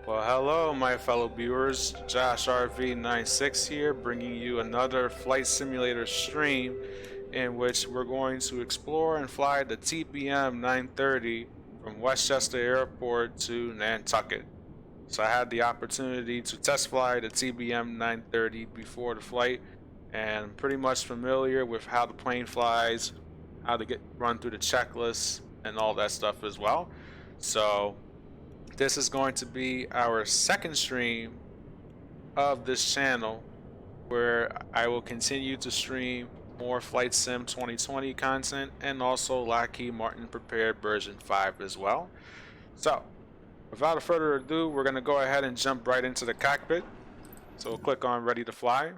Well, hello, my fellow viewers. Josh RV96 here, bringing you another flight simulator stream in which we're going to explore and fly the TBM930 from Westchester Airport to Nantucket. So I had the opportunity to test fly the TBM930 before the flight, and I'm pretty much familiar with how the plane flies, how to run through the checklist, and all that stuff as well. So this is going to be our second stream of this channel where I will continue to stream more Flight Sim 2020 content and also Lockheed Martin prepared version 5 as well. So without further ado, we're going to go ahead and jump right into the cockpit. So we'll click on ready to fly.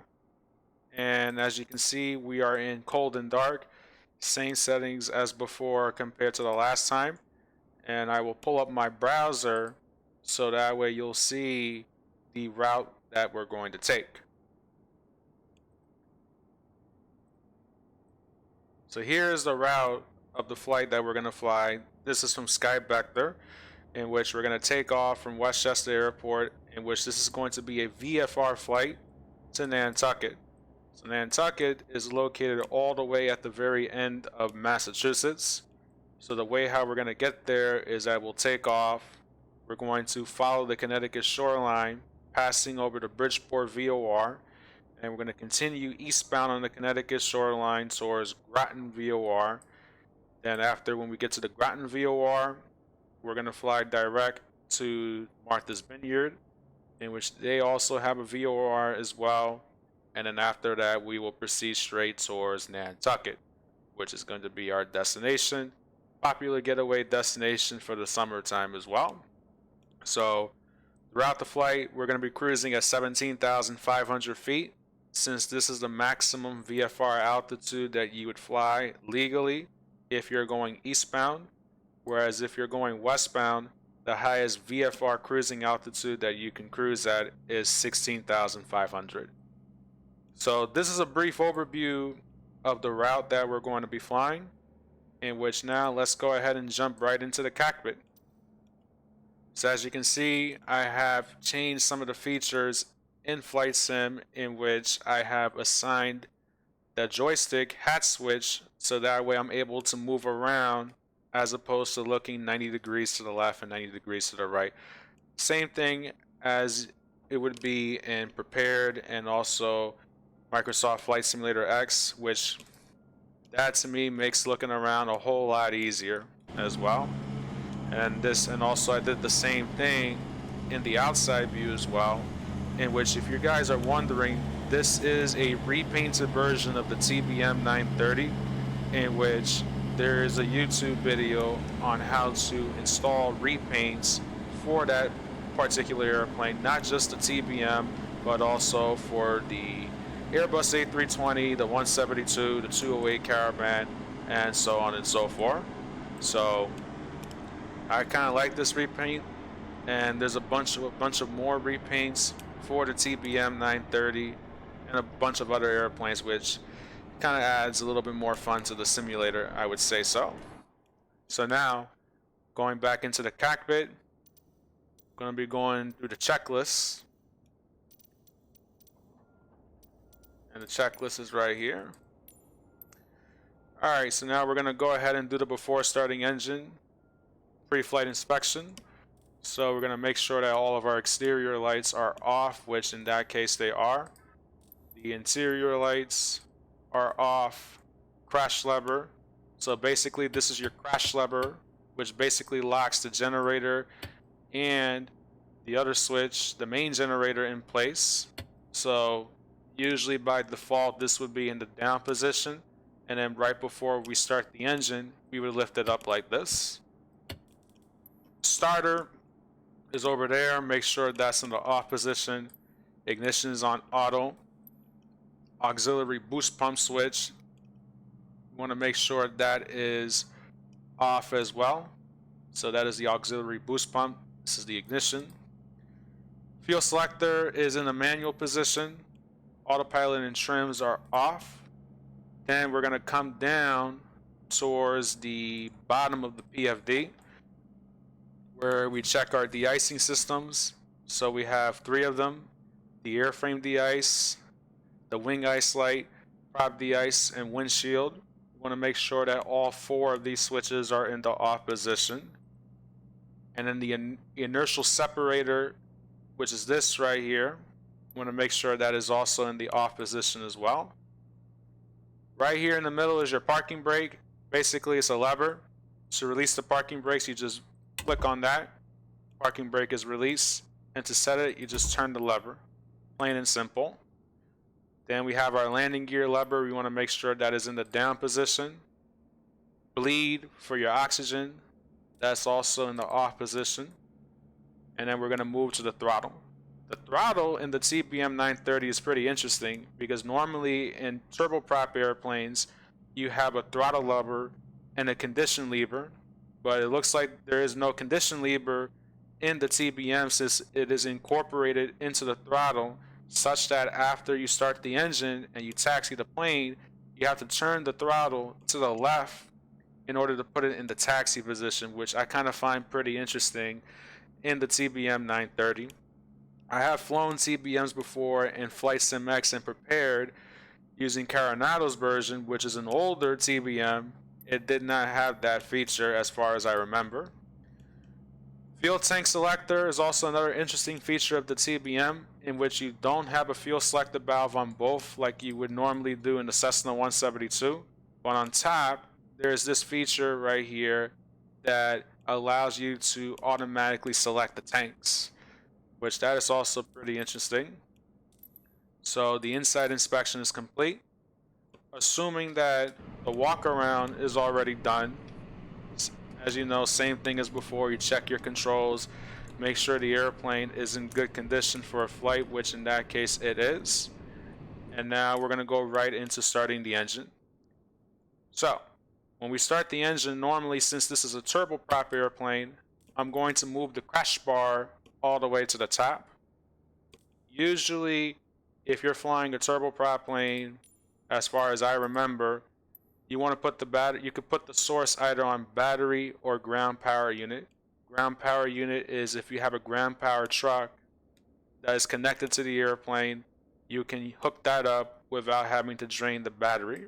And as you can see, we are in cold and dark, same settings as before compared to the last time. And I will pull up my browser so that way you'll see the route that we're going to take. So here's the route of the flight that we're going to fly. This is from SkyVector, in which we're going to take off from Westchester Airport, in which this is going to be a VFR flight to Nantucket. So Nantucket is located all the way at the very end of Massachusetts. So the way how we're going to get there is that we'll take off. We're going to follow the Connecticut shoreline, passing over the Bridgeport VOR, and we're going to continue eastbound on the Connecticut shoreline towards Groton VOR. Then after, when we get to the Groton VOR, we're going to fly direct to Martha's Vineyard, in which they also have a VOR as well. And then after that, we will proceed straight towards Nantucket, which is going to be our destination. Popular getaway destination for the summertime as well. So throughout the flight, we're going to be cruising at 17,500 feet, since this is the maximum VFR altitude that you would fly legally if you're going eastbound, whereas if you're going westbound, the highest VFR cruising altitude that you can cruise at is 16,500. So this is a brief overview of the route that we're going to be flying, in which now let's go ahead and jump right into the cockpit. So as you can see, I have changed some of the features in Flight Sim, in which I have assigned the joystick hat switch, so that way I'm able to move around as opposed to looking 90 degrees to the left and 90 degrees to the right. Same thing as it would be in Prepared and also Microsoft Flight Simulator X, which that to me makes looking around a whole lot easier as well. And also I did the same thing in the outside view as well, in which, if you guys are wondering, this is a repainted version of the TBM930, in which there is a YouTube video on how to install repaints for that particular airplane, not just the TBM, but also for the Airbus A320, the 172, the 208 Caravan, and so on and so forth. So I kind of like this repaint, and there's a bunch of more repaints for the TBM930 and a bunch of other airplanes, which kind of adds a little bit more fun to the simulator, I would say so. So now, going back into the cockpit, I'm going to be going through the checklist. And the checklist is right here. Alright, so now we're going to go ahead and do the before starting engine pre-flight inspection. So we're going to make sure that all of our exterior lights are off, which in that case they are. The interior lights are off. Crash lever. So basically this is your crash lever, which basically locks the generator and the other switch, the main generator, in place. So usually by default this would be in the down position, and then right before we start the engine we would lift it up like this. Starter is over there, make sure that's in the off position. Ignition is on auto. Auxiliary boost pump switch, you want to make sure that is off as well. So that is the auxiliary boost pump. This is the ignition. Fuel selector is in the manual position. Autopilot and trims are off. Then we're going to come down towards the bottom of the PFD, where we check our de-icing systems. So we have 3 of them: the airframe de-ice, the wing ice light, prop de-ice, and windshield. You want to make sure that all 4 of these switches are in the off position. And then the inertial separator, which is this right here, you want to make sure that is also in the off position as well. Right here in the middle is your parking brake. Basically, it's a lever. To release the parking brakes, you just click on that. Parking brake is released. And to set it, you just turn the lever. Plain and simple. Then we have our landing gear lever. We want to make sure that is in the down position. Bleed for your oxygen. That's also in the off position. And then we're going to move to the throttle. The throttle in the TBM930 is pretty interesting because normally in turboprop airplanes, you have a throttle lever and a condition lever, but it looks like there is no condition lever in the TBM since it is incorporated into the throttle, such that after you start the engine and you taxi the plane, you have to turn the throttle to the left in order to put it in the taxi position, which I kind of find pretty interesting in the TBM930. I have flown TBMs before in Flight Sim X and prepared using Coronado's version, which is an older TBM. It did not have that feature as far as I remember. Fuel tank selector is also another interesting feature of the TBM, in which you don't have a fuel selector valve on both like you would normally do in the Cessna 172, but on top there's this feature right here that allows you to automatically select the tanks, which that is also pretty interesting. So the inside inspection is complete. Assuming that the walk around is already done, as you know, same thing as before, you check your controls, make sure the airplane is in good condition for a flight, which in that case it is. And now we're going to go right into starting the engine. So when we start the engine, normally since this is a turboprop airplane, I'm going to move the crash bar all the way to the top. Usually, if you're flying a turboprop plane, as far as I remember, you want to put the battery. You could put the source either on battery or ground power unit. Ground power unit is if you have a ground power truck that is connected to the airplane, you can hook that up without having to drain the battery.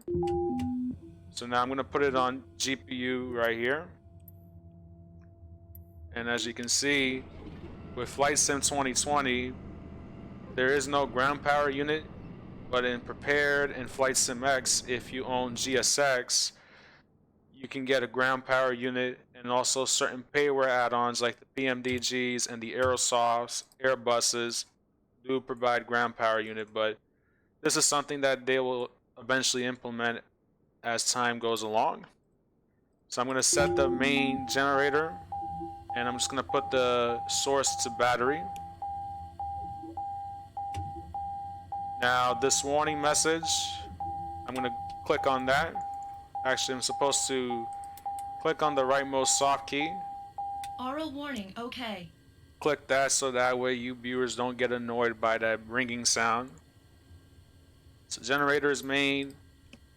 So now I'm going to put it on GPU right here. And as you can see, with Flight Sim 2020, there is no ground power unit, but in Prepared and Flight Sim X, if you own GSX, you can get a ground power unit, and also certain payware add-ons like the PMDGs and the Aerosofts, Airbuses do provide ground power unit, but this is something that they will eventually implement as time goes along. So I'm going to set the main generator, and I'm just going to put the source to battery. Now this warning message, I'm going to click on that. Actually, I'm supposed to click on the rightmost soft key. Oral warning, okay. Click that so that way you viewers don't get annoyed by that ringing sound. So generator is main.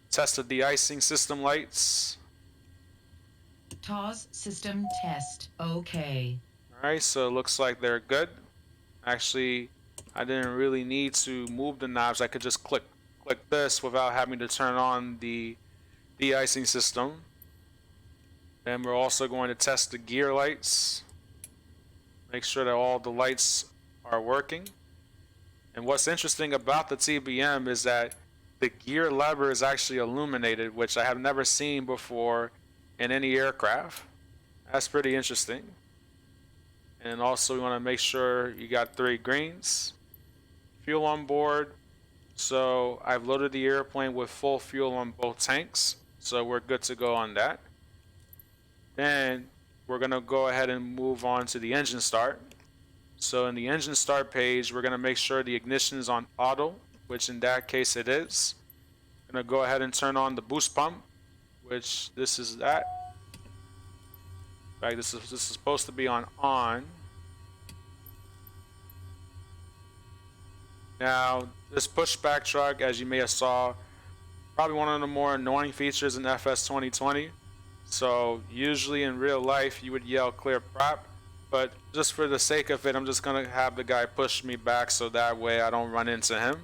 Test the de-icing system lights. TAWS system test, okay. Alright, so it looks like they're good. Actually, I didn't really need to move the knobs. I could just click this without having to turn on the de-icing system. Then we're also going to test the gear lights. Make sure that all the lights are working. And what's interesting about the TBM is that the gear lever is actually illuminated, which I have never seen before in any aircraft. That's pretty interesting. And also we want to make sure you got 3 greens. Fuel on board. So I've loaded the airplane with full fuel on both tanks. So we're good to go on that. Then we're going to go ahead and move on to the engine start. So in the engine start page, we're going to make sure the ignition is on auto, which in that case it is. I'm going to go ahead and turn on the boost pump, which this is that. In fact, this is supposed to be on. Now, this pushback truck, as you may have saw, probably one of the more annoying features in FS 2020. So usually in real life, you would yell clear prop, but just for the sake of it, I'm just gonna have the guy push me back so that way I don't run into him.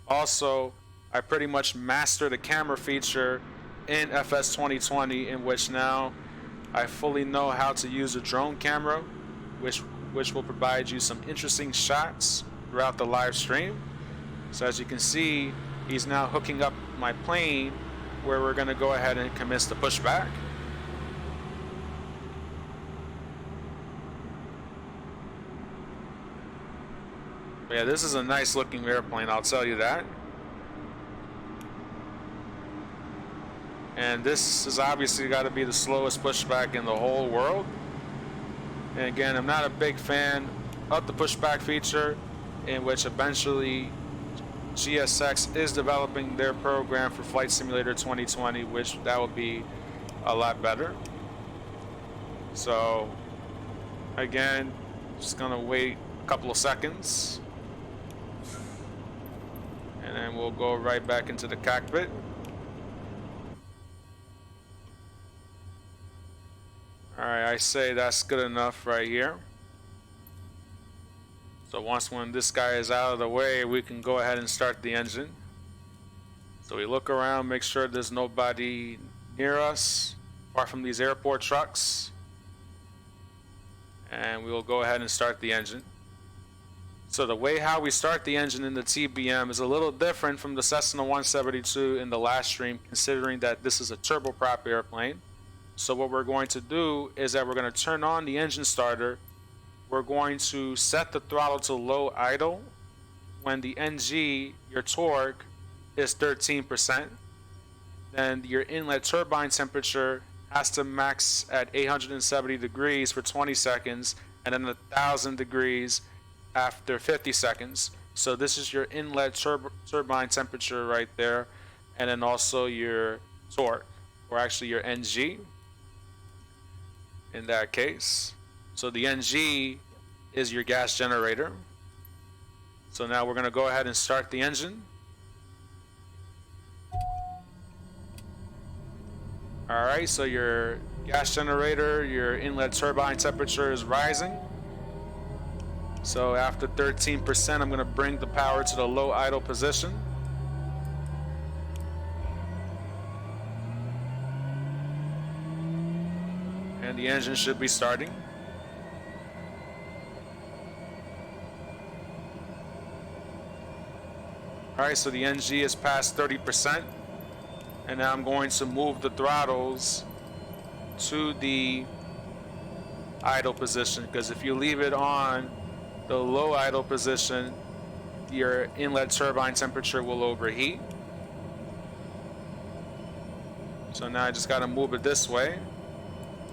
Also, I pretty much mastered the camera feature in FS 2020, in which now I fully know how to use a drone camera, which will provide you some interesting shots throughout the live stream. So as you can see, he's now hooking up my plane, where we're going to go ahead and commence the pushback. Yeah, this is a nice looking airplane, I'll tell you that. And this is obviously got to be the slowest pushback in the whole world. And again, I'm not a big fan of the pushback feature, in which eventually GSX is developing their program for Flight Simulator 2020, which that will be a lot better. So again, just gonna wait a couple of seconds, and then we'll go right back into the cockpit. Alright, I say that's good enough right here. So when this guy is out of the way, we can go ahead and start the engine. So we look around, make sure there's nobody near us, apart from these airport trucks. And we will go ahead and start the engine. So the way how we start the engine in the TBM is a little different from the Cessna 172 in the last stream, considering that this is a turboprop airplane. So what we're going to do is that we're going to turn on the engine starter. We're going to set the throttle to low idle when the NG, your torque, is 13%. Then your inlet turbine temperature has to max at 870 degrees for 20 seconds, and then 1000 degrees after 50 seconds. So this is your inlet turbine temperature right there, and then also your torque, or actually your NG in that case. So the NG is your gas generator. So now we're going to go ahead and start the engine. Alright, so your gas generator, your inlet turbine temperature is rising. So after 13%, I'm going to bring the power to the low idle position. And the engine should be starting. Alright, so the NG is past 30%. And now I'm going to move the throttles to the idle position, because if you leave it on the low idle position, your inlet turbine temperature will overheat. So now I just got to move it this way,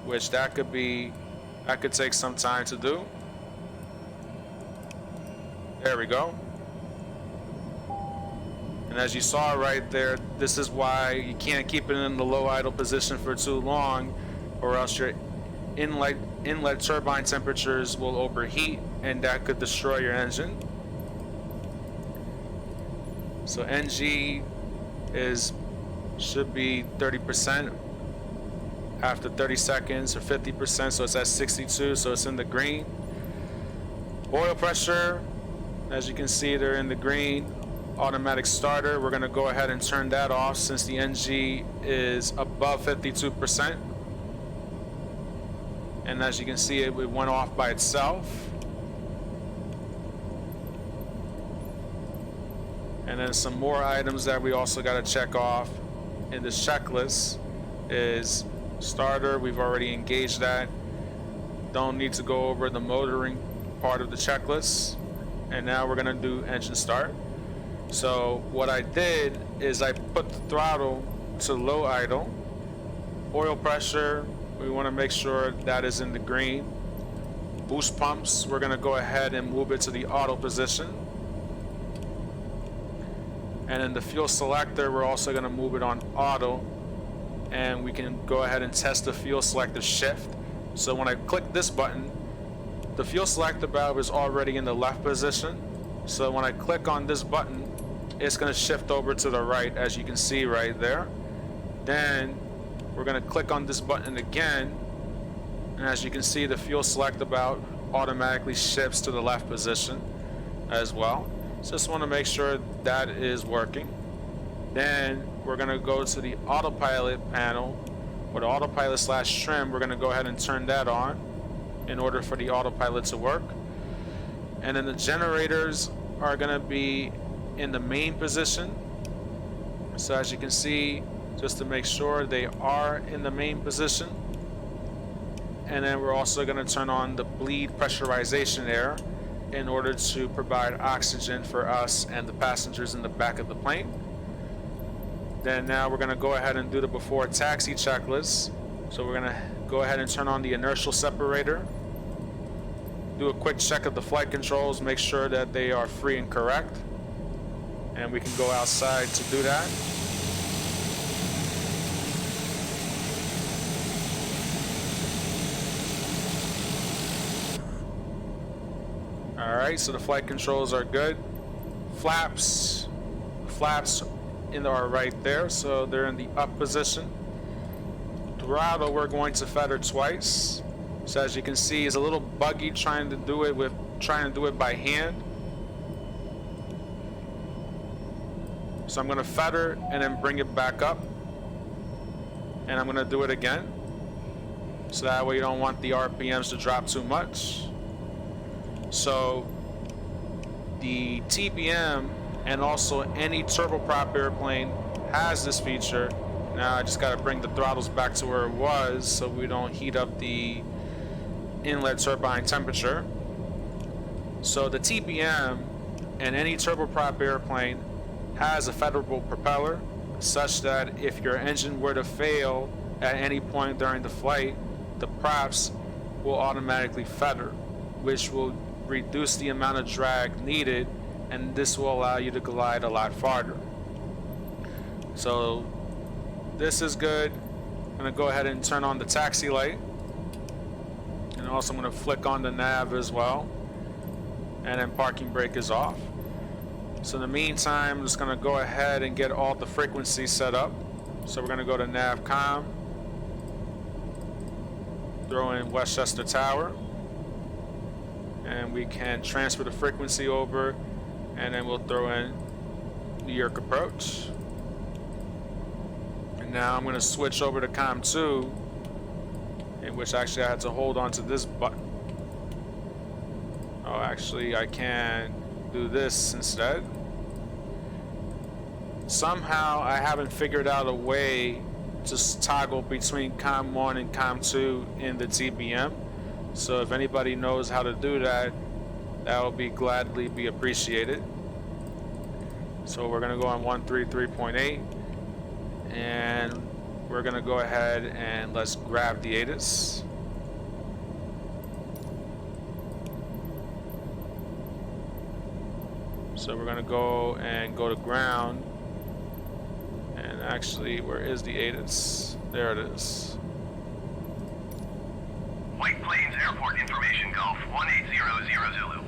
which that could take some time to do. There we go. And as you saw right there, this is why you can't keep it in the low idle position for too long, or else your inlet turbine temperatures will overheat, and that could destroy your engine. So NG should be 30% after 30 seconds, or 50%, so it's at 62, so it's in the green. Oil pressure, as you can see, they're in the green. Automatic starter, we're going to go ahead and turn that off since the NG is above 52%. And as you can see, it went off by itself. And then some more items that we also got to check off in this checklist is starter. We've already engaged that. Don't need to go over the motoring part of the checklist. And now we're going to do engine start. So what I did is I put the throttle to low idle. Oil pressure, we want to make sure that is in the green. Boost pumps, we're going to go ahead and move it to the auto position. And then the fuel selector, we're also going to move it on auto. And we can go ahead and test the fuel selector shift. So when I click this button, the fuel selector valve is already in the left position. So when I click on this button, it's going to shift over to the right, as you can see right there. Then we're going to click on this button again, and as you can see, the fuel select about automatically shifts to the left position as well. Just want to make sure that is working. Then we're going to go to the Autopilot panel, or the Autopilot / trim. We're going to go ahead and turn that on in order for the autopilot to work. And then the generators are going to be in the main position. So as you can see, just to make sure they are in the main position. And then we're also going to turn on the bleed pressurization air in order to provide oxygen for us and the passengers in the back of the plane. Then now we're going to go ahead and do the before taxi checklist. So we're going to go ahead and turn on the inertial separator, do a quick check of the flight controls, make sure that they are free and correct, and we can go outside to do that. Alright, so the flight controls are good. Flaps are right there, so they're in the up position. Throttle, we're going to feather twice. So as you can see, it's a little buggy trying to do it by hand. So I'm going to feather and then bring it back up, and I'm going to do it again, so that way you don't want the RPMs to drop too much. So the TBM and also any turboprop airplane has this feature. Now I just got to bring the throttles back to where it was so we don't heat up the inlet turbine temperature. So the TBM and any turboprop airplane has a featherable propeller, such that if your engine were to fail at any point during the flight, the props will automatically feather, which will reduce the amount of drag needed, and this will allow you to glide a lot farther. So this is good. I'm going to go ahead and turn on the taxi light, and also I'm going to flick on the nav as well, and then parking brake is off. So in the meantime, I'm just going to go ahead and get all the frequencies set up. So we're going to go to navcom, throw in Westchester Tower, and we can transfer the frequency over, and then we'll throw in New York approach. And now I'm going to switch over to COM 2, in which actually I had to hold on to this button. Oh, actually I can do this instead. Somehow I haven't figured out a way to toggle between COM 1 and COM 2 in the TBM. So if anybody knows how to do that, that will be gladly be appreciated. So we're going to go on 133.8, and we're going to go ahead and let's grab the Addons. So we're going to go to ground, and actually, where is the Addons? There it is. White Plains Airport information, Golf 1800 Zulu.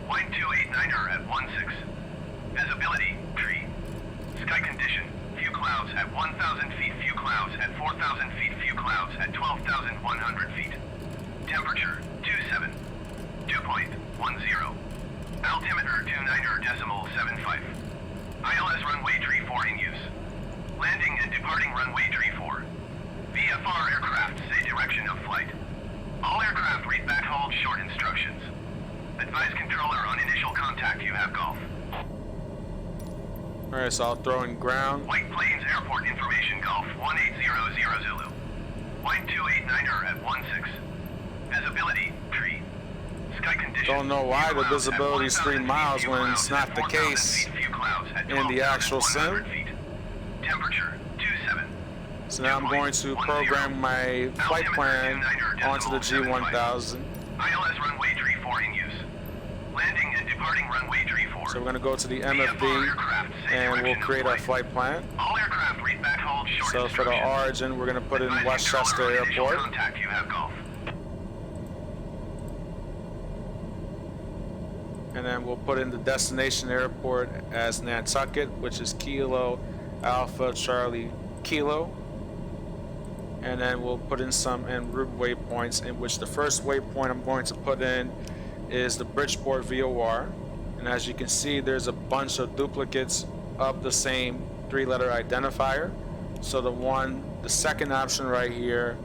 Wind 289er at 16. Visibility, tree. Sky condition, few clouds at 1,000 feet, few clouds at 4,000 feet, few clouds at 12,100 feet. Temperature, 27. Dew point, 10. Altimeter, 29.75. ILS runway tree 4 in use. Landing and departing runway tree 4. VFR aircraft say direction of flight. All aircraft read back hold short instructions. Advise controller on initial contact you have, Golf. Alright, so I'll throw in ground. White Plains Airport information, Golf 1800 Zulu. Wind 289er at 16. Visibility, tree. Sky condition. Don't know why the visibility is 3 miles when it's not the case in the actual sim. Temperature, 27. So now I'm going to program my flight plan onto the G1000. ILS runway tree 4 in use. Landing and departing runway tree 4. So we're going to go to the MFB and we'll create our flight plan. All aircraft read back hold short So for the origin, we're going to put in Westchester Airport. Contact you have, Golf. And then we'll put in the destination airport as Nantucket, which is Kilo Alpha Charlie Kilo. and then we'll put in some en route waypoints, in which the first waypoint I'm going to put in is the Bridgeport VOR. And as you can see, there's a bunch of duplicates of the same 3-letter identifier. So the second option right here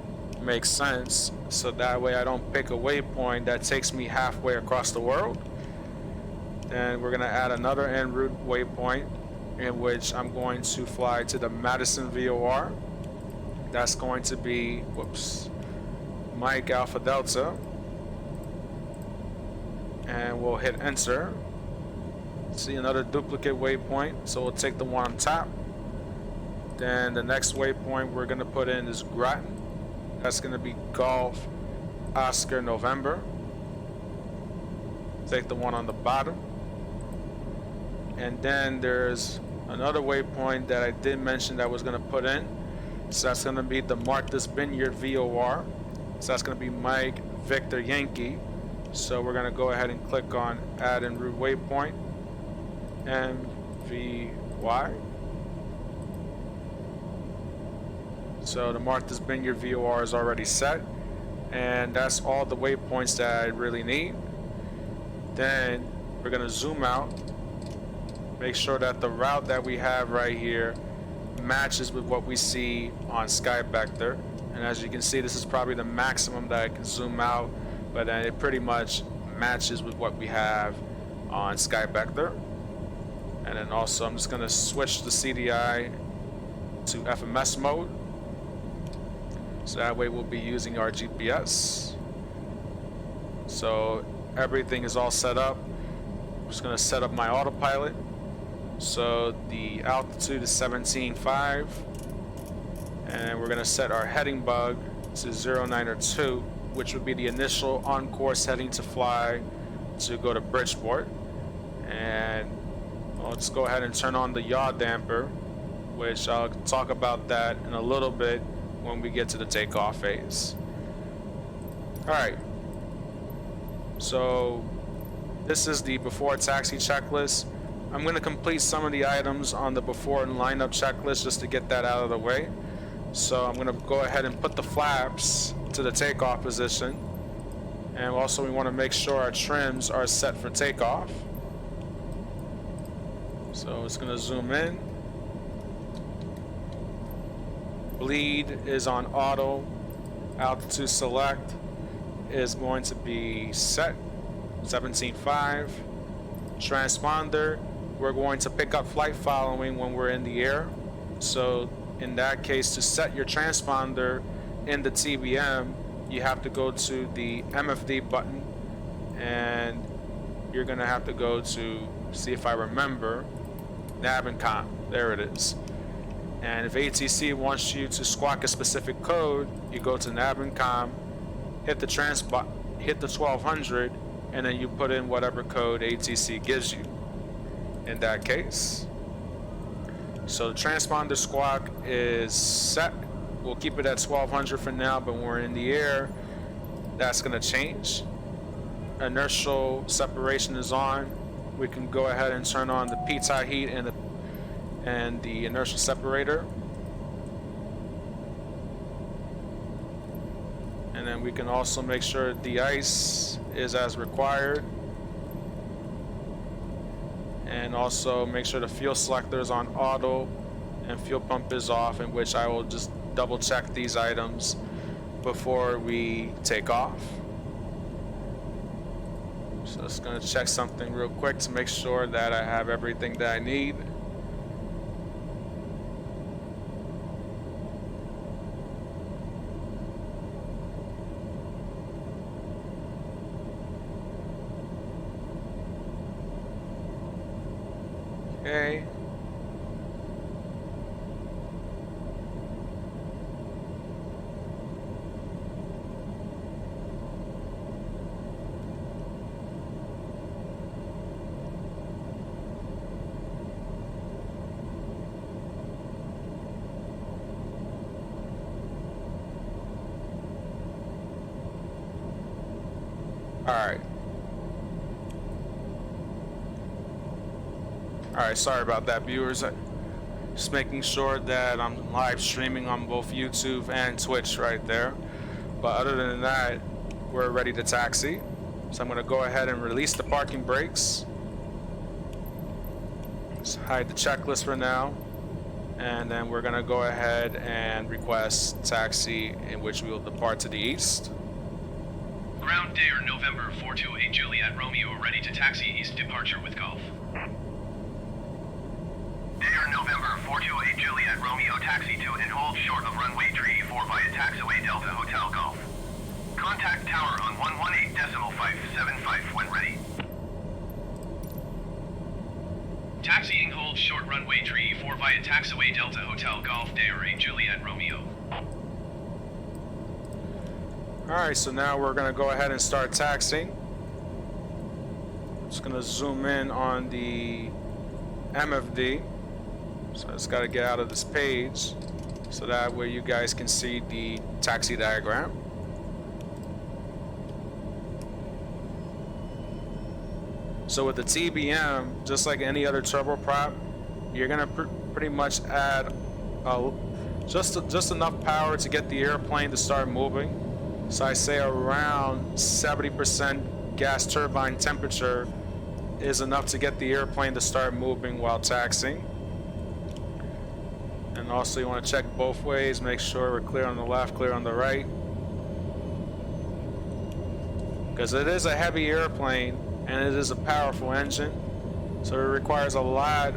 makes sense. So that way I don't pick a waypoint that takes me halfway across the world. Then we're gonna add another en route waypoint, in which I'm going to fly to the Madison VOR. That's going to be, Mike Alpha Delta. And we'll hit enter. See another duplicate waypoint, so we'll take the one on top. Then the next waypoint we're gonna put in is Groton. That's gonna be Golf Oscar November. Take the one on the bottom. And then there's another waypoint that I did mention that I was gonna put in. So that's gonna be the Martha's Vineyard VOR. So that's gonna be Mike Victor Yankee. So we're gonna go ahead and click on add en route waypoint. MVY. So the Martha's Vineyard VOR is already set, and that's all the waypoints that I really need. Then we're gonna zoom out, make sure that the route that we have right here matches with what we see on Skyvector. And as you can see, this is probably the maximum that I can zoom out, but then it pretty much matches with what we have on Skyvector. And then also I'm just gonna switch the CDI to FMS mode, so that way we'll be using our GPS. So everything is all set up. I'm just gonna set up my autopilot. So the altitude is 17.5, and we're gonna set our heading bug to 0902, which would be the initial on-course heading to fly to go to Bridgeport. And let's go ahead and turn on the yaw damper, which I'll talk about that in a little bit when we get to the takeoff phase. Alright, so this is the before taxi checklist. I'm going to complete some of the items on the before and lineup checklist just to get that out of the way. So I'm going to go ahead and put the flaps to the takeoff position, and also we want to make sure our trims are set for takeoff. So it's going to zoom in. Bleed is on auto. Altitude select is going to be set 17.5. Transponder, we're going to pick up flight following when we're in the air. So in that case, to set your transponder in the TBM, you have to go to the MFD button, and you're gonna have to go to, see if I remember, nav and com. There it is. And if ATC wants you to squawk a specific code, you go to nav and com, hit the 1200, and then you put in whatever code ATC gives you in that case. So the transponder squawk is set. We'll keep it at 1200 for now, but when we're in the air, that's gonna change. Inertial separation is on. We can go ahead and turn on the pitot heat and the inertial separator. And then we can also make sure de-ice is as required. And also make sure the fuel selector is on auto and fuel pump is off, in which I will just double check these items before we take off. So just gonna check something real quick to make sure that I have everything that I need. Okay. Alright, sorry about that, viewers. Just making sure that I'm live streaming on both YouTube and Twitch right there. But other than that, we're ready to taxi. So I'm going to go ahead and release the parking brakes. Just hide the checklist for now. And then we're going to go ahead and request taxi, in which we will depart to the east. Ground Dare November 428 Juliet Romeo ready to taxi east departure with Golf. Dare November 428 Juliet Romeo taxi to and hold short of runway 34 via taxiway Delta Hotel Golf. Contact tower on 118.575 when ready. Taxiing hold short runway 34 via taxiway Delta Hotel Golf Dare 8 Juliet Romeo. Alright, so now we're going to go ahead and start taxiing. Just going to zoom in on the MFD. So I just got to get out of this page so that way you guys can see the taxi diagram. So with the TBM, just like any other turboprop, you're going to pretty much add just enough power to get the airplane to start moving. So I say around 70% gas turbine temperature is enough to get the airplane to start moving while taxiing. And also you want to check both ways, make sure we're clear on the left, clear on the right. Because it is a heavy airplane and it is a powerful engine. So it requires a lot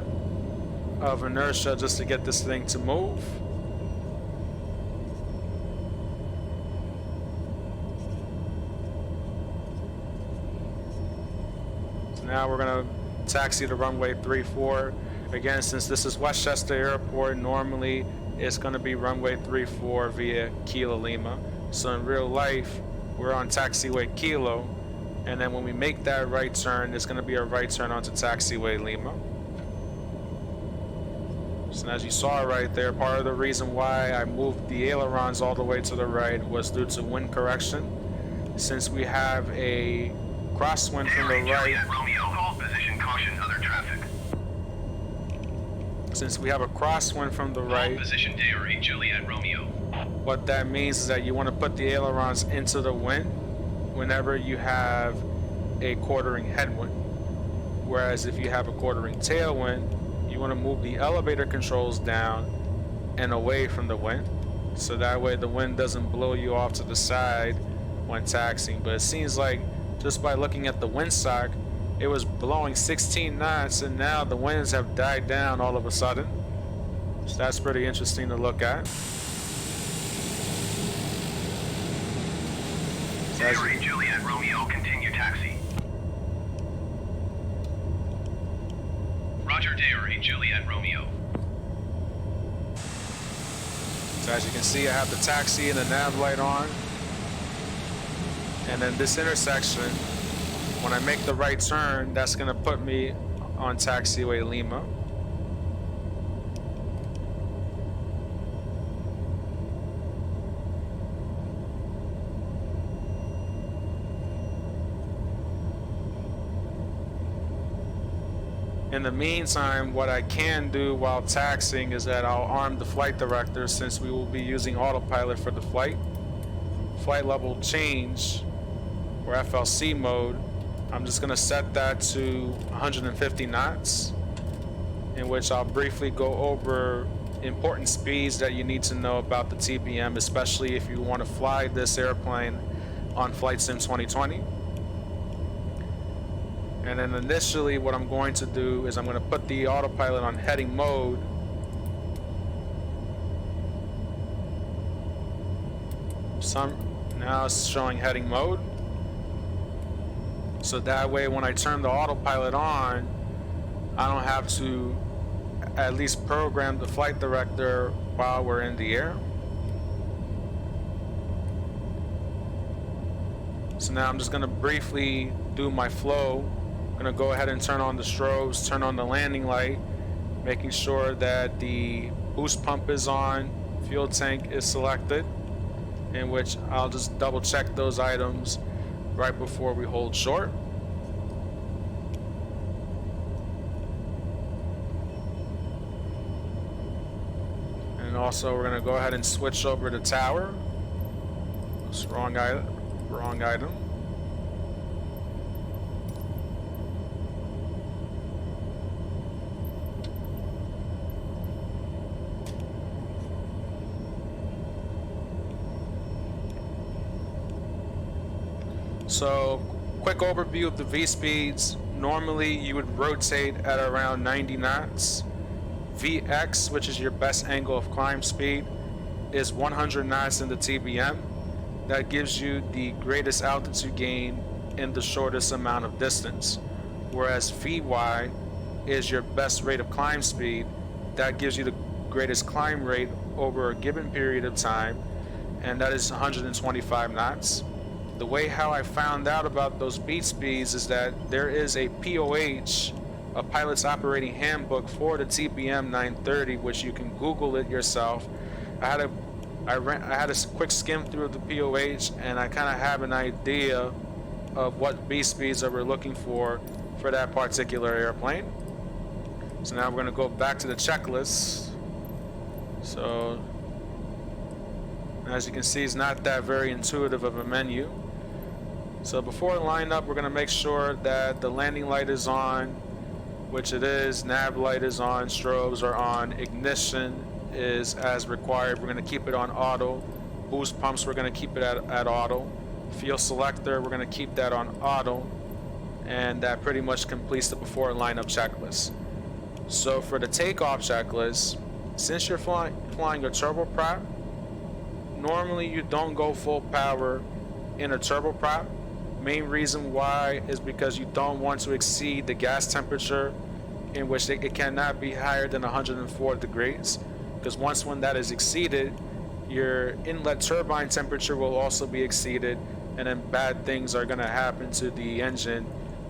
of inertia just to get this thing to move. Now we're going to taxi to runway 34. Again, since this is Westchester Airport, normally it's going to be runway 34 via Kilo Lima. So in real life, we're on taxiway Kilo, and then when we make that right turn, it's going to be a right turn onto taxiway Lima. So as you saw right there, part of the reason why I moved the ailerons all the way to the right was due to wind correction. Since we have a crosswind from the right. Romeo, hold position, caution other traffic. Since we have a crosswind from the right. Hold position, Dare 8 Juliet Romeo. What that means is that you want to put the ailerons into the wind whenever you have a quartering headwind. Whereas if you have a quartering tailwind, you want to move the elevator controls down and away from the wind. So that way the wind doesn't blow you off to the side when taxiing. But it seems like just by looking at the windsock, it was blowing 16 knots, and now the winds have died down all of a sudden. So that's pretty interesting to look at. Dare Juliet Romeo, continue taxi. Roger, Dare 8 Juliet Romeo. So as you can see, I have the taxi and the nav light on. And then this intersection, when I make the right turn, that's going to put me on taxiway Lima. In the meantime, what I can do while taxiing is that I'll arm the flight director, since we will be using autopilot for the flight. Flight level change, or FLC mode, I'm just going to set that to 150 knots, in which I'll briefly go over important speeds that you need to know about the TBM, especially if you want to fly this airplane on Flight Sim 2020. And then initially what I'm going to do is I'm going to put the autopilot on heading mode. Now it's showing heading mode. So that way when I turn the autopilot on, I don't have to at least program the flight director while we're in the air. So now I'm just going to briefly do my flow. I'm going to go ahead and turn on the strobes, turn on the landing light, making sure that the boost pump is on, fuel tank is selected, in which I'll just double check those items right before we hold short. And also we're gonna go ahead and switch over to tower. Oops, wrong item. Wrong item. So, quick overview of the V speeds. Normally you would rotate at around 90 knots. VX, which is your best angle of climb speed, is 100 knots in the TBM. That gives you the greatest altitude gain in the shortest amount of distance. Whereas VY is your best rate of climb speed. That gives you the greatest climb rate over a given period of time, and that is 125 knots. The way how I found out about those beat speeds is that there is a POH, a pilot's operating handbook for the TBM930, which you can Google it yourself. I had a quick skim through the POH, and I kind of have an idea of what beat speeds that we're looking for that particular airplane. So now we're going to go back to the checklist. So as you can see, it's not that very intuitive of a menu. So before the lineup, we're going to make sure that the landing light is on, which it is, nav light is on, strobes are on, ignition is as required. We're going to keep it on auto. Boost pumps, we're going to keep it at auto. Fuel selector, we're going to keep that on auto. And that pretty much completes the before lineup checklist. So for the takeoff checklist, since you're flying a turboprop, normally you don't go full power in a turboprop. Main reason why is because you don't want to exceed the gas temperature, in which it cannot be higher than 104 degrees, because when that is exceeded, your inlet turbine temperature will also be exceeded, and then bad things are going to happen to the engine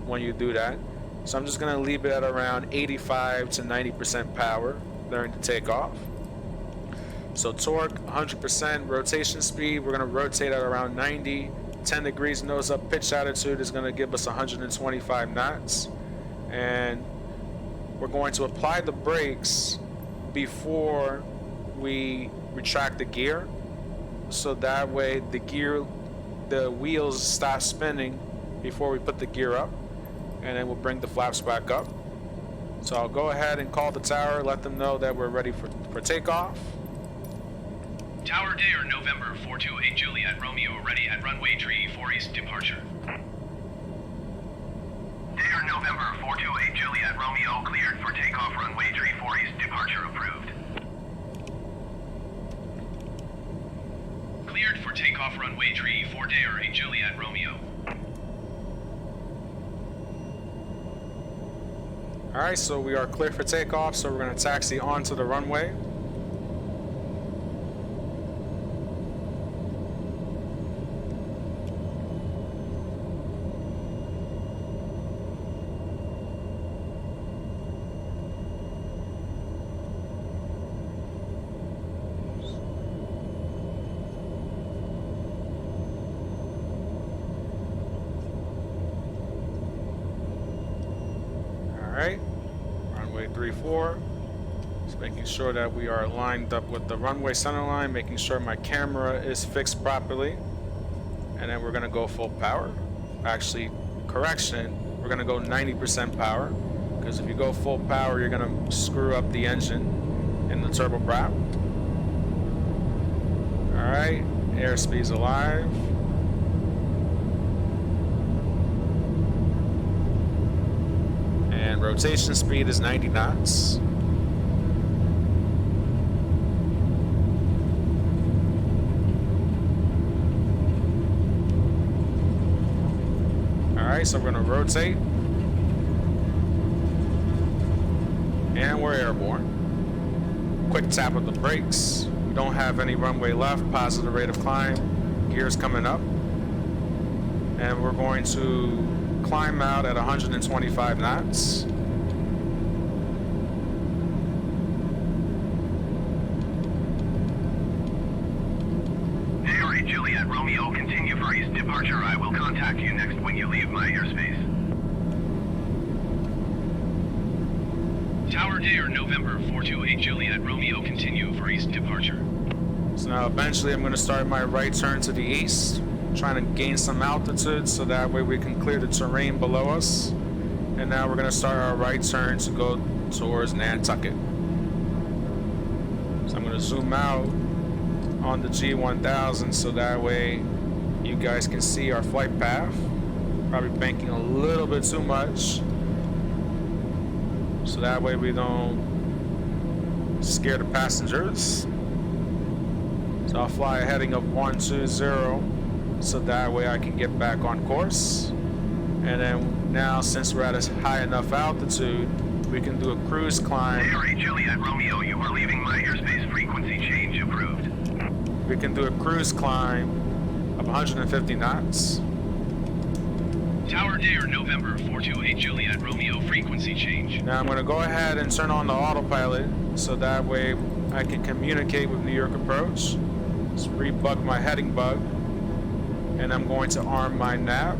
when you do that. So I'm just going to leave it at around 85 to 90% power during the takeoff. So torque 100%, rotation speed, we're going to rotate at around 90. 10 degrees nose up, pitch attitude is going to give us 125 knots, and we're going to apply the brakes before we retract the gear, so that way the wheels stop spinning before we put the gear up, and then we'll bring the flaps back up. So I'll go ahead and call the tower, let them know that we're ready for takeoff. Tower Dare, November 428 Juliet Romeo, ready at runway 34 East departure. Dare, November 428 Juliet Romeo, cleared for takeoff, runway 34 East departure approved. Cleared for takeoff, runway 34 Dare, Juliet Romeo. Alright, so we are clear for takeoff, so we're going to taxi onto the runway. Alright, runway 34. Just making sure that we are lined up with the runway center line, making sure my camera is fixed properly. And then we're going to go full power. Actually, correction, we're going to go 90% power. Because if you go full power, you're going to screw up the engine in the turboprop. Alright, airspeed's alive. And rotation speed is 90 knots. Alright, so we're going to rotate. And we're airborne. Quick tap of the brakes. We don't have any runway left. Positive rate of climb. Gears coming up. And we're going to climb out at 125 knots. Dare, Juliet Romeo, continue for East departure. I will contact you next when you leave my airspace. Tower Dare November 428 Juliet Romeo, continue for east departure. So now eventually I'm going to start my right turn to the east, trying to gain some altitude so that way we can clear the terrain below us. And now we're going to start our right turn to go towards Nantucket. So I'm going to zoom out on the G1000 so that way you guys can see our flight path. Probably banking a little bit too much, so that way we don't scare the passengers. So I'll fly a heading of 120 so that way I can get back on course. And then now, since we're at a high enough altitude, we can do a cruise climb. Dare 8 Juliet Romeo, you are leaving my airspace, frequency change approved. We can do a cruise climb of 150 knots. Tower Dare November 428 Juliet Romeo, frequency change. Now I'm going to go ahead and turn on the autopilot so that way I can communicate with New York Approach. Just rebug my heading bug, and I'm going to arm my nav.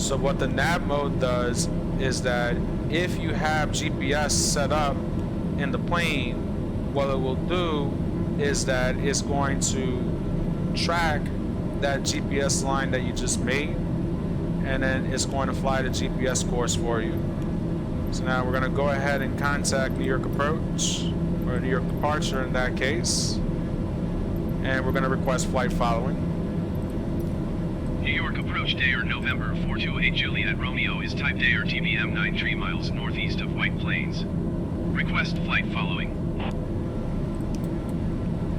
So what the nav mode does is that if you have GPS set up in the plane, what it will do is that it's going to track that GPS line that you just made, and then it's going to fly the GPS course for you. So now we're going to go ahead and contact New York Approach, or New York Departure in that case, and we're going to request flight following. New York Approach Dare November 428 Juliet Romeo is type Dare TBM930 miles northeast of White Plains. Request flight following.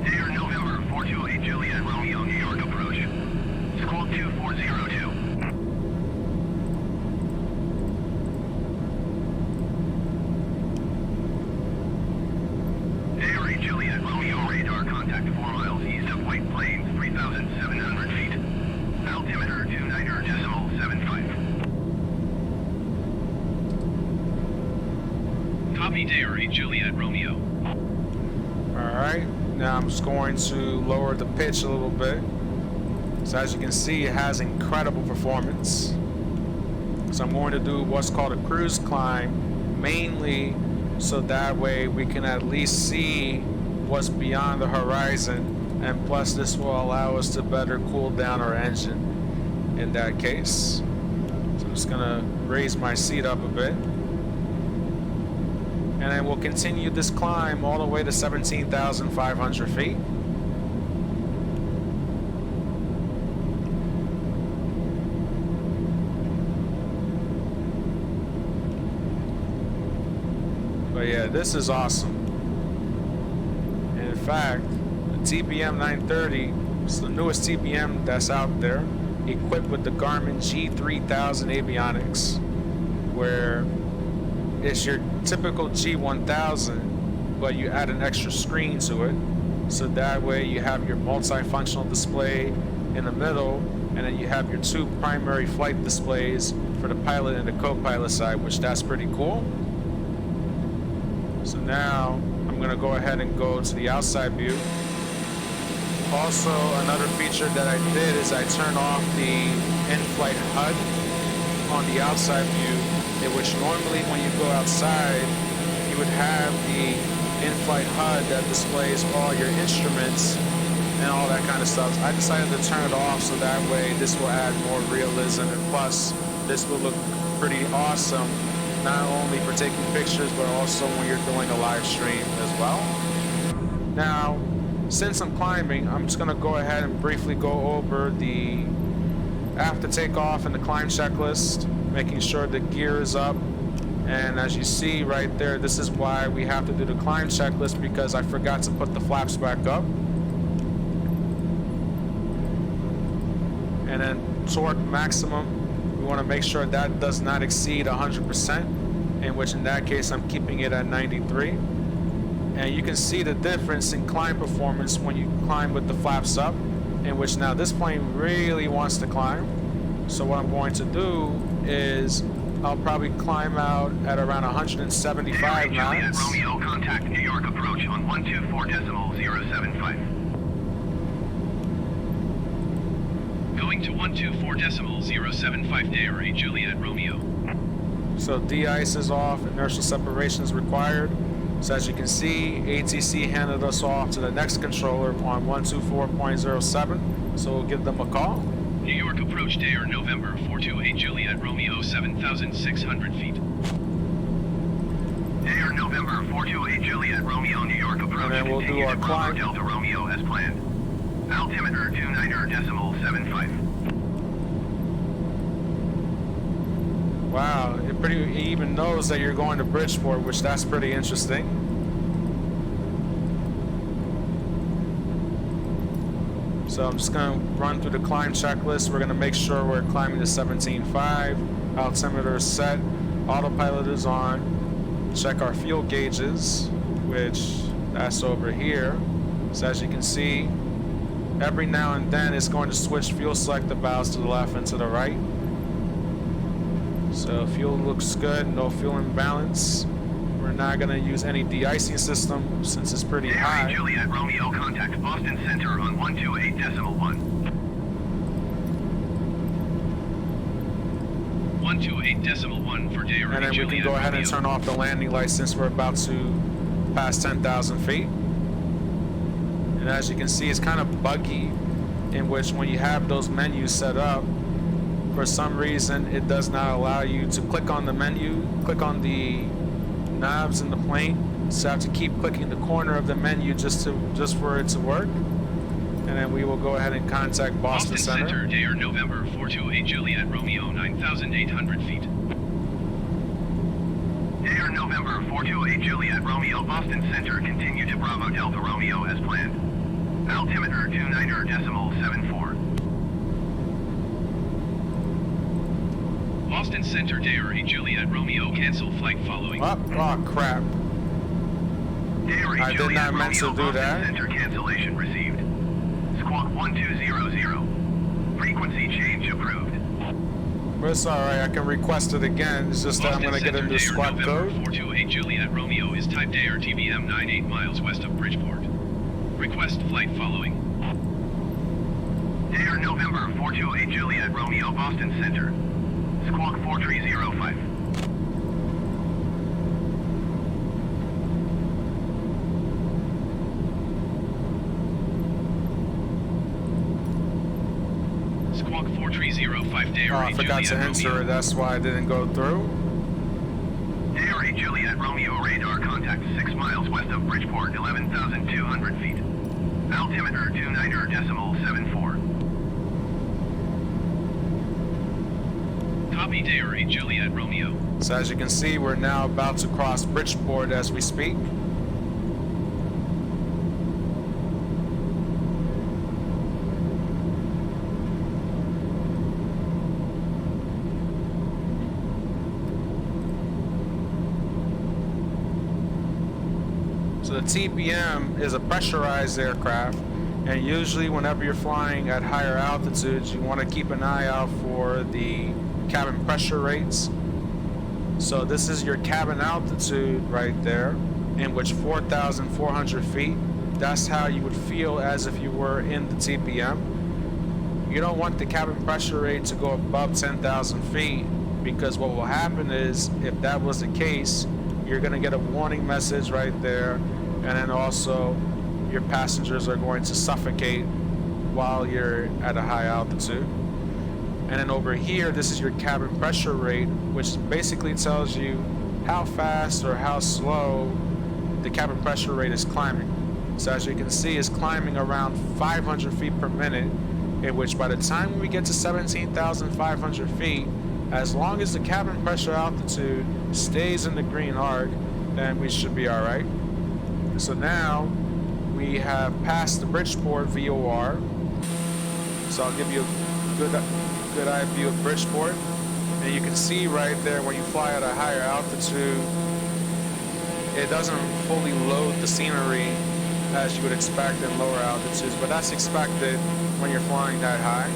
Dare November 428 Juliet Romeo, New York Approach. Squawk 2402. Dare 8 Juliet Romeo, radar contact 4 miles east of White Plains, 3,700 feet. Altimeter 29.75. Copy Dare 8 Juliet Romeo. Alright, now I'm just going to lower the pitch a little bit. So as you can see, it has incredible performance. So I'm going to do what's called a cruise climb, mainly so that way we can at least see what's beyond the horizon, and plus this will allow us to better cool down our engine in that case. So I'm just gonna raise my seat up a bit, and then we'll continue this climb all the way to 17,500 feet. But yeah, this is awesome. And in fact, the TBM930 is the newest TBM that's out there, equipped with the Garmin G3000 avionics, where it's your typical G1000, but you add an extra screen to it, so that way you have your multifunctional display in the middle, and then you have your two primary flight displays for the pilot and the co-pilot side, which that's pretty cool. So now I'm going to go ahead and go to the outside view. Also, another feature that I did is I turned off the in-flight HUD on the outside view, in which normally when you go outside, you would have the in-flight HUD that displays all your instruments and all that kind of stuff. I decided to turn it off so that way this will add more realism, and plus this will look pretty awesome, not only for taking pictures, but also when you're doing a live stream as well. Now, since I'm climbing, I'm just gonna go ahead and briefly go over the after takeoff and the climb checklist, making sure the gear is up. And as you see right there, this is why we have to do the climb checklist, because I forgot to put the flaps back up. And then torque maximum, we want to make sure that does not exceed 100%, in which in that case I'm keeping it at 93. And you can see the difference in climb performance when you climb with the flaps up, in which now this plane really wants to climb. So what I'm going to do is I'll probably climb out at around 175 knots. Romeo, contact New York Approach on 124.075. Going to 124.075 Dare 8 Juliet Romeo. So de-ice is off, inertial separation is required. So as you can see, ATC handed us off to the next controller on 124.07. So we'll give them a call. New York approach Dare November 428 Juliet Romeo 7,600 feet. Dare November 428 Juliet Romeo New York approach. And then we'll do Continue our to Bravo climb. Delta Romeo as planned. Altimeter 29.75. Wow, it even knows that you're going to Bridgeport, which that's pretty interesting. So I'm just going to run through the climb checklist. We're going to make sure we're climbing to 17.5. Altimeter is set. Autopilot is on. Check our fuel gauges, which that's over here. So as you can see, every now and then it's going to switch fuel selector valves to the left and to the right. So fuel looks good, no fuel imbalance. We're not going to use any de-icing system since it's pretty high. Juliet Romeo contact Boston Center on 128.1. 128.1 for Dare. And then we can go ahead and turn off the landing light since we're about to pass 10,000 feet. And as you can see, it's kind of buggy, in which when you have those menus set up, for some reason it does not allow you to click on the menu, click on the knobs in the plane. So I have to keep clicking the corner of the menu just for it to work. And then we will go ahead and contact Boston Center. Dare November 428 Juliet Romeo 9,800 feet. Dare November 428 Juliet Romeo Boston Center, continue to Bravo Delta Romeo as planned. Altimeter 29.74. Boston Center Dare Juliet Romeo cancel flight following. Oh crap. Dare I did not mean to do that. Center cancellation received. Squawk 1200. Frequency change approved. But it's alright, I can request it again. It's just that I'm going to get a new squad code. 428 Juliet Romeo is type Dare TBM930 miles west of Bridgeport. Request flight following. Dare November 428 Juliet Romeo Boston Center. Squawk 4305. Squawk 4305 Dare. Oh, I forgot to enter it, that's why I didn't go through. Dare Juliet Romeo radar contact 6 miles west of Bridgeport, 11,200 feet. Altimeter 29.74. Copy Dare Juliet Romeo. So as you can see, we're now about to cross Bridgeport as we speak. So the TBM is a pressurized aircraft, and usually whenever you're flying at higher altitudes, you want to keep an eye out for the cabin pressure rates. So this is your cabin altitude right there, in which 4,400 feet, that's how you would feel as if you were in the TBM. You don't want the cabin pressure rate to go above 10,000 feet, because what will happen is, if that was the case, you're going to get a warning message right there, and then also your passengers are going to suffocate while you're at a high altitude. And then over here, this is your cabin pressure rate, which basically tells you how fast or how slow the cabin pressure rate is climbing. So as you can see, it's climbing around 500 feet per minute, in which by the time we get to 17,500 feet, as long as the cabin pressure altitude stays in the green arc, then we should be all right. So now we have passed the Bridgeport VOR. So I'll give you a good eye view of Bridgeport. And you can see right there, when you fly at a higher altitude, it doesn't fully load the scenery as you would expect in lower altitudes, but that's expected when you're flying that high.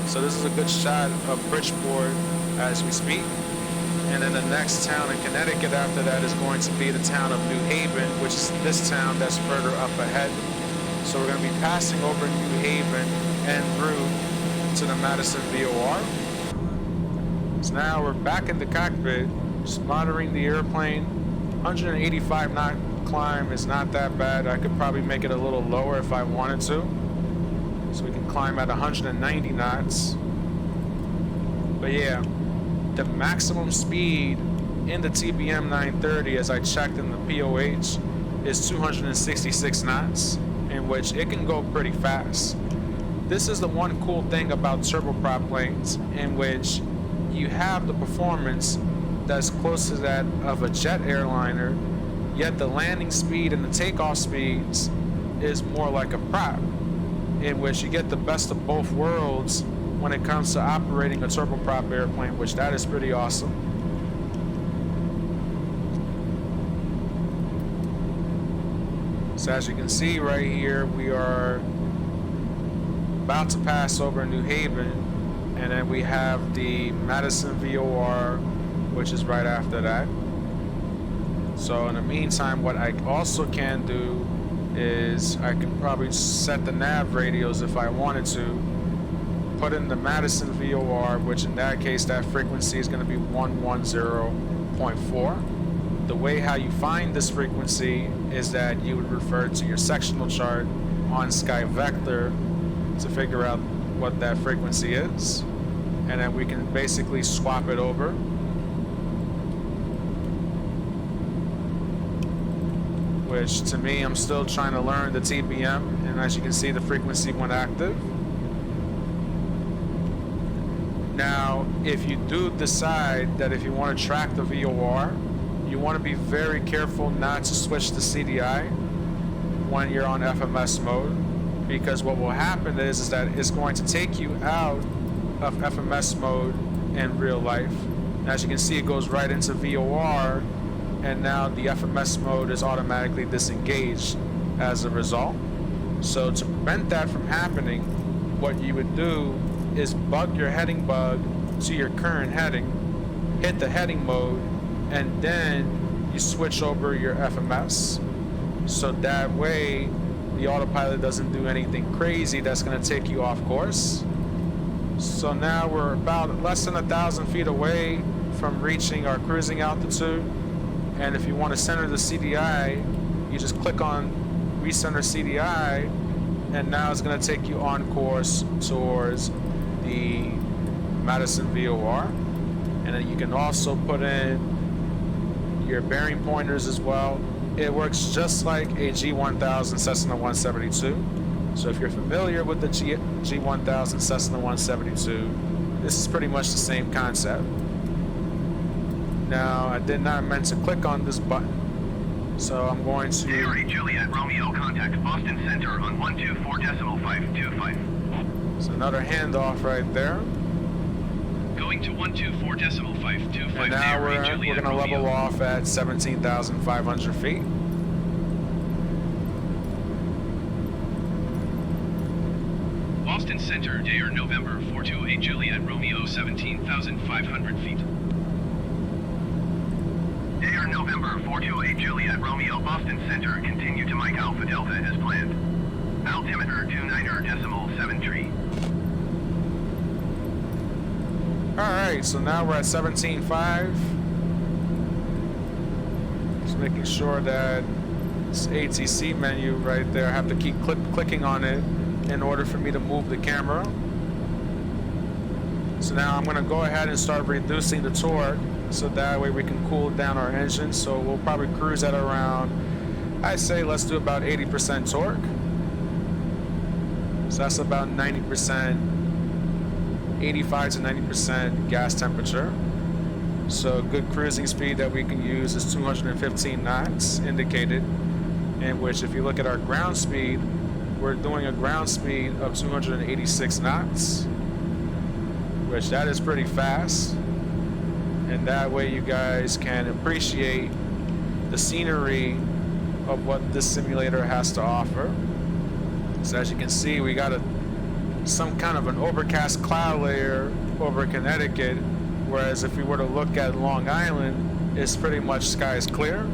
So this is a good shot of Bridgeport as we speak. And then the next town in Connecticut after that is going to be the town of New Haven, which is this town that's further up ahead. So we're going to be passing over New Haven and through to the Madison VOR. So now we're back in the cockpit, Just monitoring the airplane. 185 knot climb is not that bad. I could probably make it a little lower if I wanted to. So we can climb at 190 knots. But yeah, the maximum speed in the TBM930, as I checked in the POH, is 266 knots, in which it can go pretty fast. This is the one cool thing about turboprop planes, in which you have the performance that's close to that of a jet airliner, yet the landing speed and the takeoff speeds is more like a prop, in which you get the best of both worlds when it comes to operating a turboprop airplane, which that is pretty awesome. So as you can see right here, we are about to pass over New Haven, and then we have the Madison VOR, which is right after that. So in the meantime, what I also can do is I can probably set the nav radios if I wanted to, put in the Madison VOR, which in that case that frequency is going to be 110.4. The way how you find this frequency is that you would refer to your sectional chart on Sky Vector to figure out what that frequency is, and then we can basically swap it over. Which to me, I'm still trying to learn the TBM, and as you can see, the frequency went active. Now, if you do decide that if you want to track the VOR, you want to be very careful not to switch to CDI when you're on FMS mode, because what will happen is that it's going to take you out of FMS mode in real life. As you can see, it goes right into VOR, and now the FMS mode is automatically disengaged as a result. So to prevent that from happening, what you would do is bug your heading bug to your current heading, hit the heading mode, and then you switch over your FMS. So that way the autopilot doesn't do anything crazy that's going to take you off course. So now we're about less than 1,000 feet away from reaching our cruising altitude. And if you want to center the CDI, you just click on recenter CDI, and now it's going to take you on course towards the Madison VOR. And then you can also put in your bearing pointers as well. It works just like a G1000 Cessna 172. So if you're familiar with the G1000 Cessna 172, this is pretty much the same concept. Now, I did not meant to click on this button, so I'm going to... Harry Juliet Romeo, contact Boston Center on 124.525. So another handoff right there. Going to 124.525. And now we're going to level off at 17,500 feet. Boston Center, day or November 428 Juliet Romeo, 17,500 feet. Day or November 428 Juliet Romeo, Boston Center, continue to Mike Alpha Delta as planned. Altimeter 29.73. Alright, so now we're at 17.5. Just making sure that this ATC menu right there, I have to keep clicking on it in order for me to move the camera. So now I'm going to go ahead and start reducing the torque, so that way we can cool down our engine. So we'll probably cruise at around, I say let's do about 80% torque. So that's about 90%, 85 to 90% gas temperature. So good cruising speed that we can use is 215 knots indicated, in which if you look at our ground speed, we're doing a ground speed of 286 knots, which that is pretty fast. And that way you guys can appreciate the scenery of what this simulator has to offer. So as you can see, we got some kind of an overcast cloud layer over Connecticut, whereas if we were to look at Long Island, it's pretty much skies clear.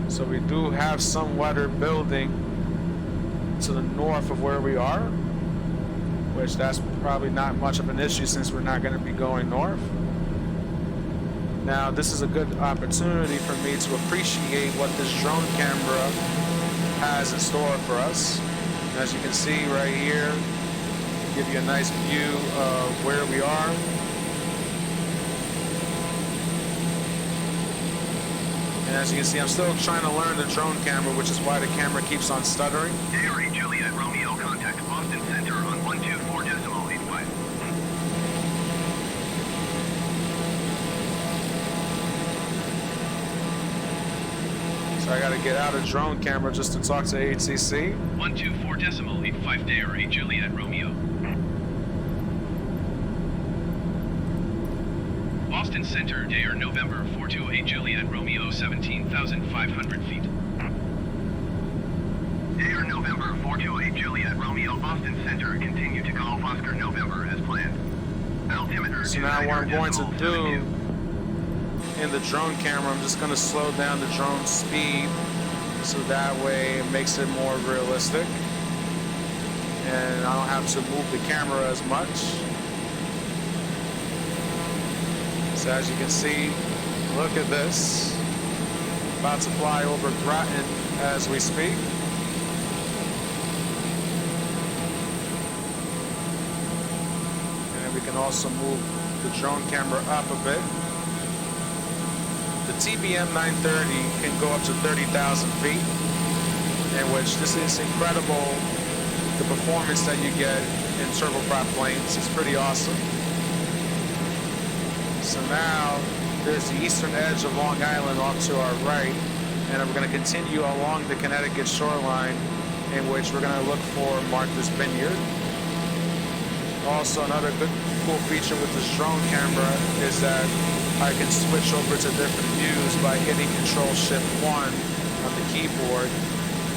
So we do have some weather building to the north of where we are, which that's probably not much of an issue since we're not going to be going north. Now, this is a good opportunity for me to appreciate what this drone camera has in store for us. And as you can see right here, give you a nice view of where we are. And as you can see, I'm still trying to learn the drone camera, which is why the camera keeps on stuttering. Dairy Juliet Romeo, contact Boston Center on 124.85. So I gotta get out of drone camera just to talk to ATC. 124.85 Dairy Juliet Romeo. Boston Center, Day or November 428 Juliet Romeo, 17,500 feet. Day or November 428 Juliet Romeo, Boston Center, continue to Golf Oscar November as planned. Altimeter. So now what I'm going to do in the drone camera, I'm just going to slow down the drone speed so that way it makes it more realistic and I don't have to move the camera as much. So as you can see, look at this, about to fly over Groton as we speak. And then we can also move the drone camera up a bit. The TBM930 can go up to 30,000 feet, in which this is incredible. The performance that you get in turboprop planes is pretty awesome. So now there's the eastern edge of Long Island off to our right, and we're going to continue along the Connecticut shoreline, in which we're going to look for Martha's Vineyard. Also, another good cool feature with this drone camera is that I can switch over to different views by hitting Control Shift 1 on the keyboard.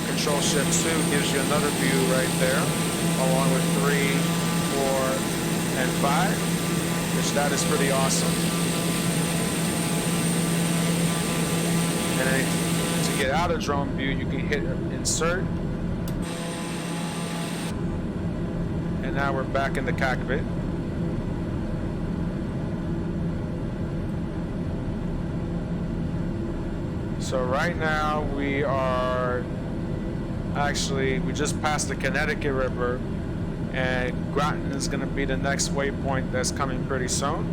Control Shift 2 gives you another view right there, along with 3, 4, and 5, which that is pretty awesome. And then to get out of drone view, you can hit Insert. And now we're back in the cockpit. So right now we are we just passed the Connecticut River, and Groton is going to be the next waypoint that's coming pretty soon.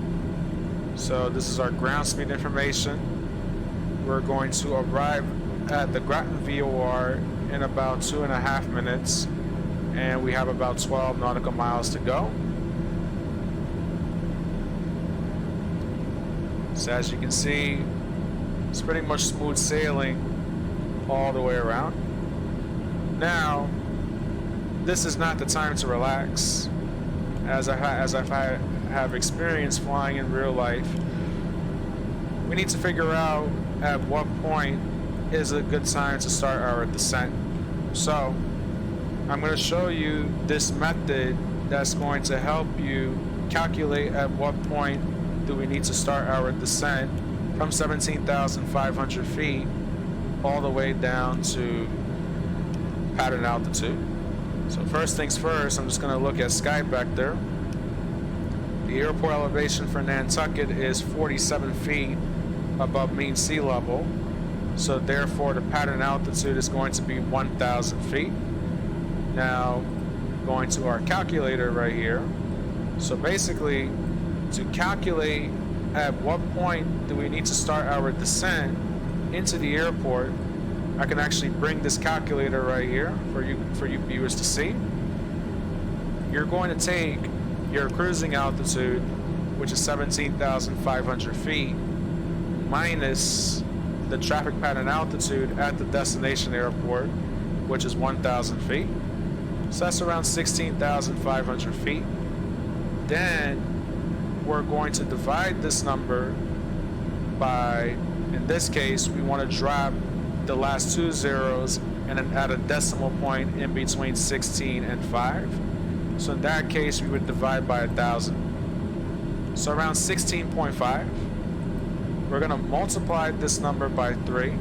So this is our ground speed information. We're going to arrive at the Groton VOR in about 2.5 minutes, and we have about 12 nautical miles to go. So as you can see, it's pretty much smooth sailing all the way around. Now, this is not the time to relax. As I have experience flying in real life, we need to figure out at what point is a good time to start our descent. So, I'm going to show you this method that's going to help you calculate at what point do we need to start our descent from 17,500 feet all the way down to pattern altitude. So first things first, I'm just going to look at sky vector. The airport elevation for Nantucket is 47 feet above mean sea level. So therefore the pattern altitude is going to be 1,000 feet. Now going to our calculator right here. So basically, to calculate at what point do we need to start our descent into the airport, I can actually bring this calculator right here for you viewers to see. You're going to take your cruising altitude, which is 17,500 feet, minus the traffic pattern altitude at the destination airport, which is 1,000 feet. So that's around 16,500 feet. Then we're going to divide this number by, in this case, we want to drop the last 2 zeros and then add a decimal point in between 16 and 5. So in that case, we would divide by 1,000. So around 16.5. We're going to multiply this number by 3.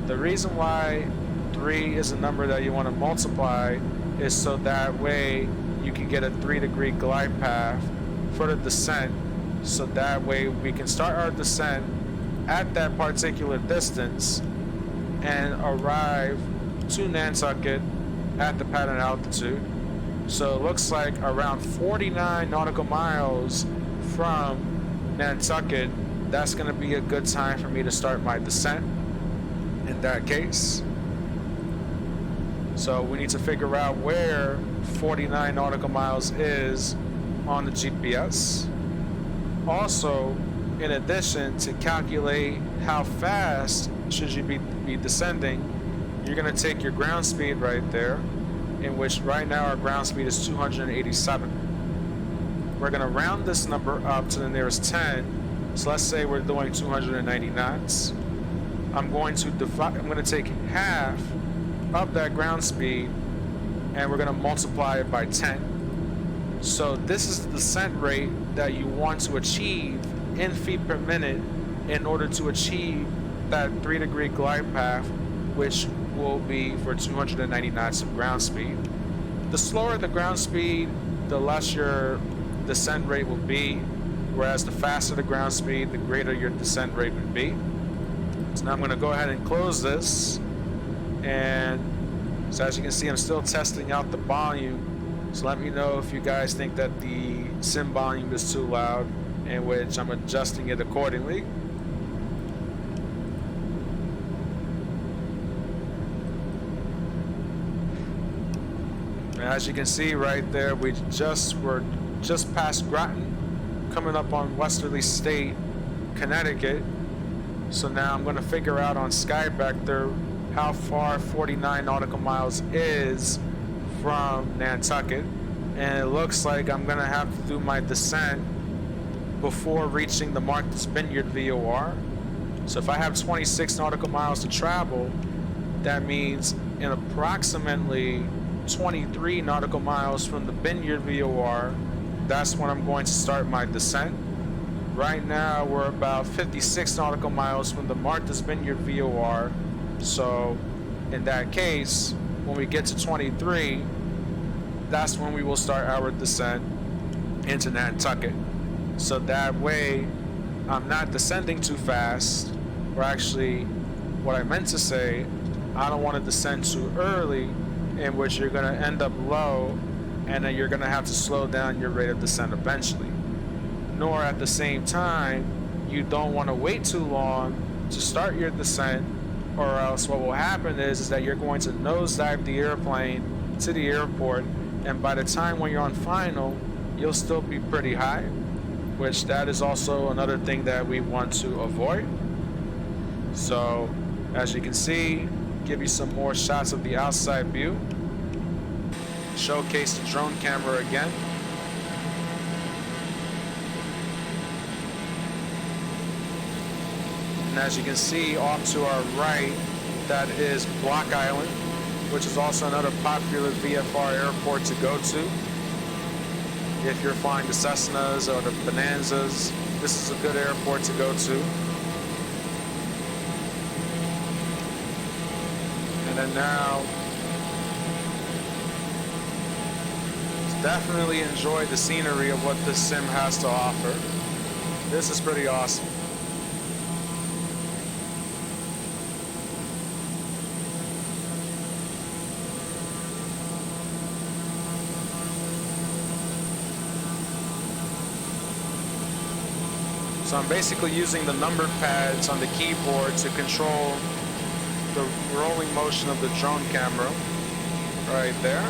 The reason why 3 is a number that you want to multiply is so that way you can get a 3-degree glide path for the descent. So that way we can start our descent at that particular distance and arrive to Nantucket at the pattern altitude. So it looks like around 49 nautical miles from Nantucket, that's going to be a good time for me to start my descent in that case. So we need to figure out where 49 nautical miles is on the GPS. Also, in addition to calculate how fast should you be descending, you're going to take your ground speed right there, in which right now our ground speed is 287. We're going to round this number up to the nearest 10. So let's say we're doing 290 knots. I'm going to take half of that ground speed and we're going to multiply it by 10. So this is the descent rate that you want to achieve in feet per minute in order to achieve that 3-degree glide path, which will be for 290 knots of ground speed. The slower the ground speed, the less your descent rate will be, whereas the faster the ground speed, the greater your descent rate would be. So now I'm going to go ahead and close this, and so as you can see, I'm still testing out the volume. So let me know if you guys think that the sim volume is too loud, in which I'm adjusting it accordingly. And as you can see right there, we're just past Groton, coming up on Westerly State, Connecticut. So now I'm going to figure out on Skyvector how far 49 nautical miles is from Nantucket, and it looks like I'm going to have to do my descent before reaching the Martha's Vineyard VOR. So if I have 26 nautical miles to travel, that means in approximately 23 nautical miles from the Vineyard VOR, that's when I'm going to start my descent. Right now we're about 56 nautical miles from the Martha's Vineyard VOR, so in that case, when we get to 23, that's when we will start our descent into Nantucket. So that way I'm not descending too fast, or actually what I meant to say, I don't want to descend too early, in which you're going to end up low and then you're going to have to slow down your rate of descent eventually. Nor at the same time, you don't want to wait too long to start your descent, or else what will happen is that you're going to nosedive the airplane to the airport, and by the time when you're on final, you'll still be pretty high, which that is also another thing that we want to avoid. So as you can see, give you some more shots of the outside view, showcase the drone camera again. And as you can see off to our right, that is Block Island, which is also another popular VFR airport to go to. If you're flying the Cessnas or the Bonanzas, this is a good airport to go to. And then now, definitely enjoy the scenery of what this sim has to offer. This is pretty awesome. So I'm basically using the number pads on the keyboard to control the rolling motion of the drone camera right there.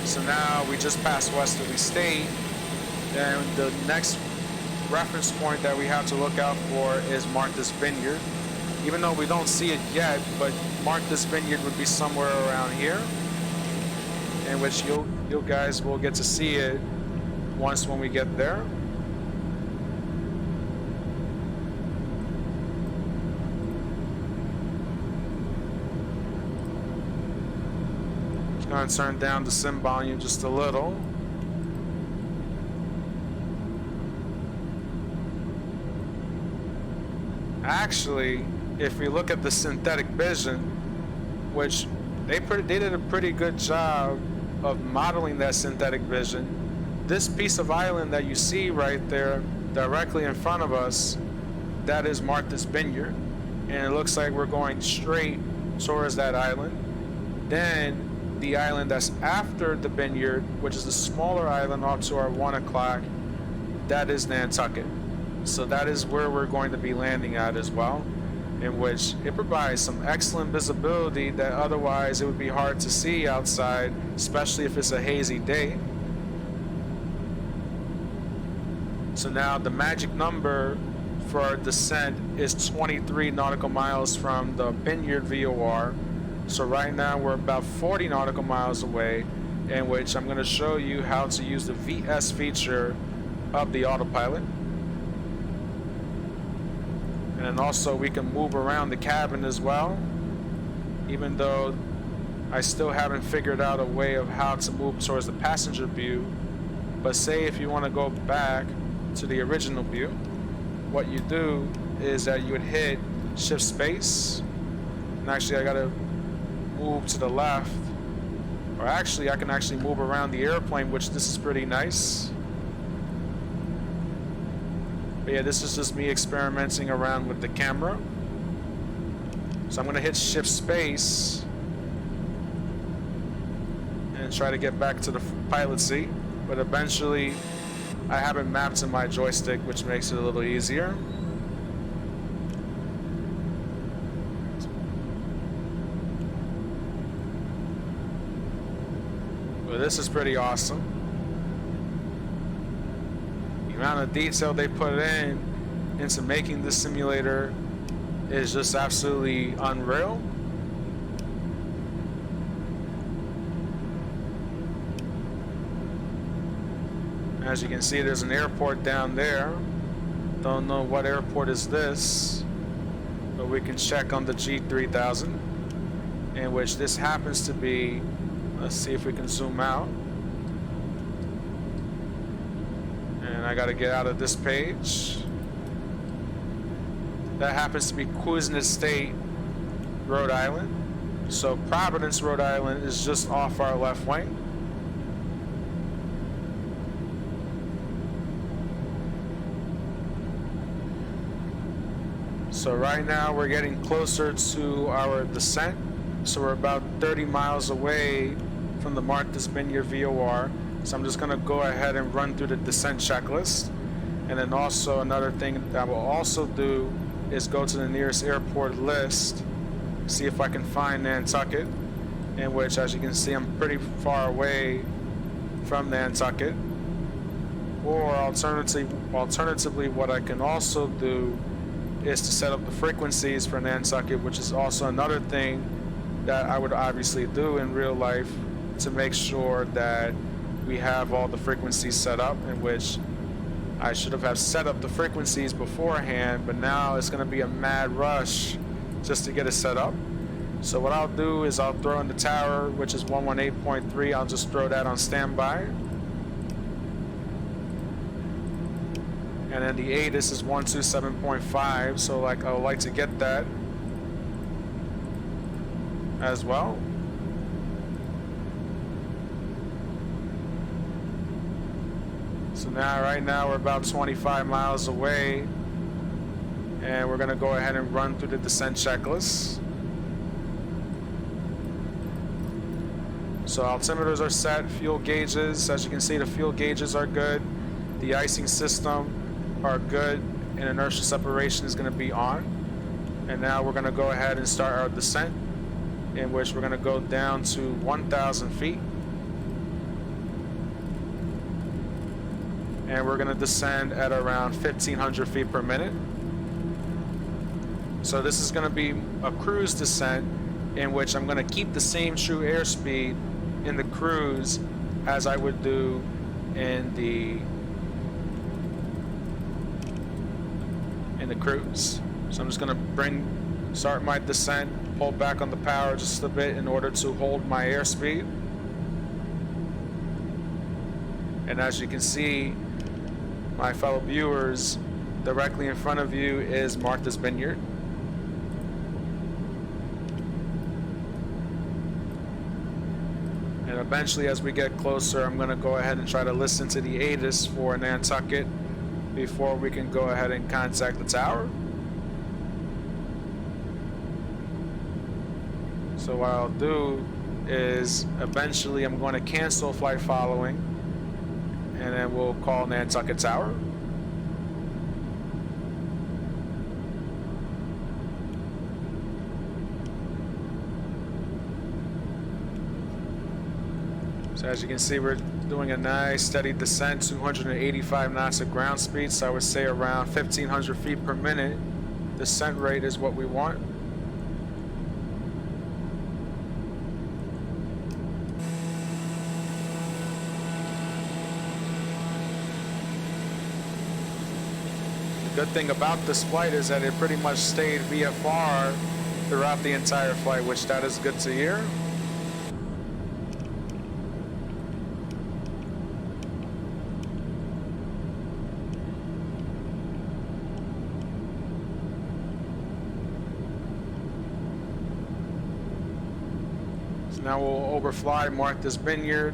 So now we just passed Westerly State, and the next reference point that we have to look out for is Martha's Vineyard. Even though we don't see it yet, but Martha's Vineyard would be somewhere around here, in which you guys will get to see it when we get there. Going to turn down the sim volume just a little. Actually, if we look at the synthetic vision, which they did a pretty good job of modeling that synthetic vision, this piece of island that you see right there, directly in front of us, that is Martha's Vineyard, and it looks like we're going straight towards that island. Then the island that's after the Vineyard, which is the smaller island off to our 1 o'clock, that is Nantucket. So that is where we're going to be landing at as well, in which it provides some excellent visibility that otherwise it would be hard to see outside, especially if it's a hazy day. So now the magic number for our descent is 23 nautical miles from the Vineyard VOR. So right now we're about 40 nautical miles away, in which I'm going to show you how to use the VS feature of the autopilot. And then also we can move around the cabin as well, even though I still haven't figured out a way of how to move towards the passenger view. But say if you want to go back to the original view, what you do is that you would hit shift space, and actually I gotta move to the left, or actually I can actually move around the airplane, which this is pretty nice. But yeah, this is just me experimenting around with the camera. So I'm gonna hit shift space and try to get back to the pilot seat, but eventually I have it mapped to my joystick, which makes it a little easier. Well, this is pretty awesome. The amount of detail they put into making this simulator is just absolutely unreal. As you can see, there's an airport down there. Don't know what airport is this, but we can check on the G3000, in which this happens to be. Let's see if we can zoom out. And I gotta get out of this page. That happens to be Quiznet State, Rhode Island. So Providence, Rhode Island is just off our left wing. So right now we're getting closer to our descent. So we're about 30 miles away from the Martha's Vineyard VOR. So I'm just gonna go ahead and run through the descent checklist. And then also another thing that I will also do is go to the nearest airport list, see if I can find Nantucket, in which, as you can see, I'm pretty far away from Nantucket. Or alternatively, what I can also do is to set up the frequencies for Nantucket, which is also another thing that I would obviously do in real life to make sure that we have all the frequencies set up, in which I should have set up the frequencies beforehand, but now it's going to be a mad rush just to get it set up. So what I'll do is I'll throw in the tower, which is 118.3. I'll just throw that on standby. And then the Addons is 127.5, so I would like to get that as well. So now, right now, we're about 25 miles away, and we're gonna go ahead and run through the descent checklist. So altimeters are set, fuel gauges, as you can see, the fuel gauges are good. The De-Icing system are good, and inertial separation is going to be on. And now we're going to go ahead and start our descent, in which we're going to go down to 1,000 feet. And we're going to descend at around 1,500 feet per minute. So this is going to be a cruise descent, in which I'm going to keep the same true airspeed in the cruise as I would do in the cruise. So I'm just going to start my descent, pull back on the power just a bit in order to hold my airspeed. And as you can see, my fellow viewers, directly in front of you is Martha's Vineyard. And eventually, as we get closer, I'm going to go ahead and try to listen to the Addons for Nantucket, before we can go ahead and contact the tower. So what I'll do is eventually I'm going to cancel flight following, and then we'll call Nantucket Tower. So as you can see, we're doing a nice steady descent, 285 knots of ground speed, so I would say around 1,500 feet per minute. Descent rate is what we want. The good thing about this flight is that it pretty much stayed VFR throughout the entire flight, which that is good to hear. So now we'll overfly, mark this vineyard,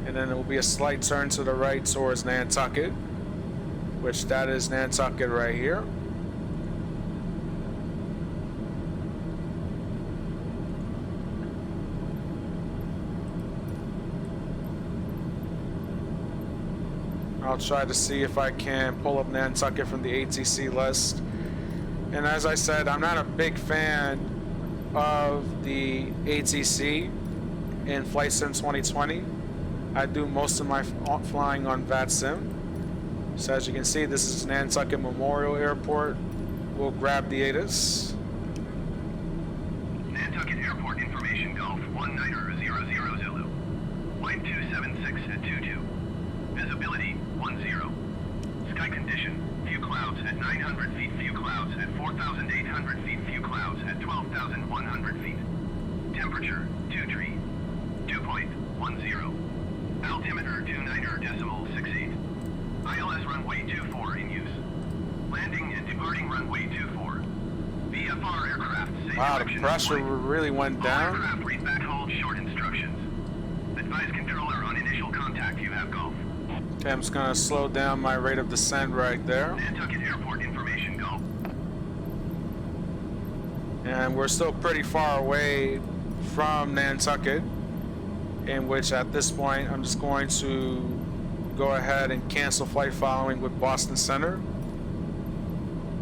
and then it will be a slight turn to the right towards Nantucket, which that is Nantucket right here. I'll try to see if I can pull up Nantucket from the ATC list. And as I said, I'm not a big fan of the ATC in Flight Sim 2020. I do most of my flying on VATSIM. So as you can see, this is Nantucket Memorial Airport. We'll grab the Addons. Nantucket Airport information Golf 1900 Zulu. Line 276 at 22. Visibility 10. Sky condition, few clouds at 900 feet, few clouds at 4,800 feet, few clouds at 12,100 feet. Temperature 23. 2.10. Altimeter 29.68. ILS runway 24 in use. Landing and departing runway 24. VFR aircraft say Wow, the direction pressure flight. really went All down. aircraft read back hold short instructions. Advise controller on initial contact you have Golf. Okay, I'm just gonna slow down my rate of descent right there. Nantucket Airport information Golf. And we're still pretty far away from Nantucket, in which at this point I'm just going to go ahead and cancel flight following with Boston Center.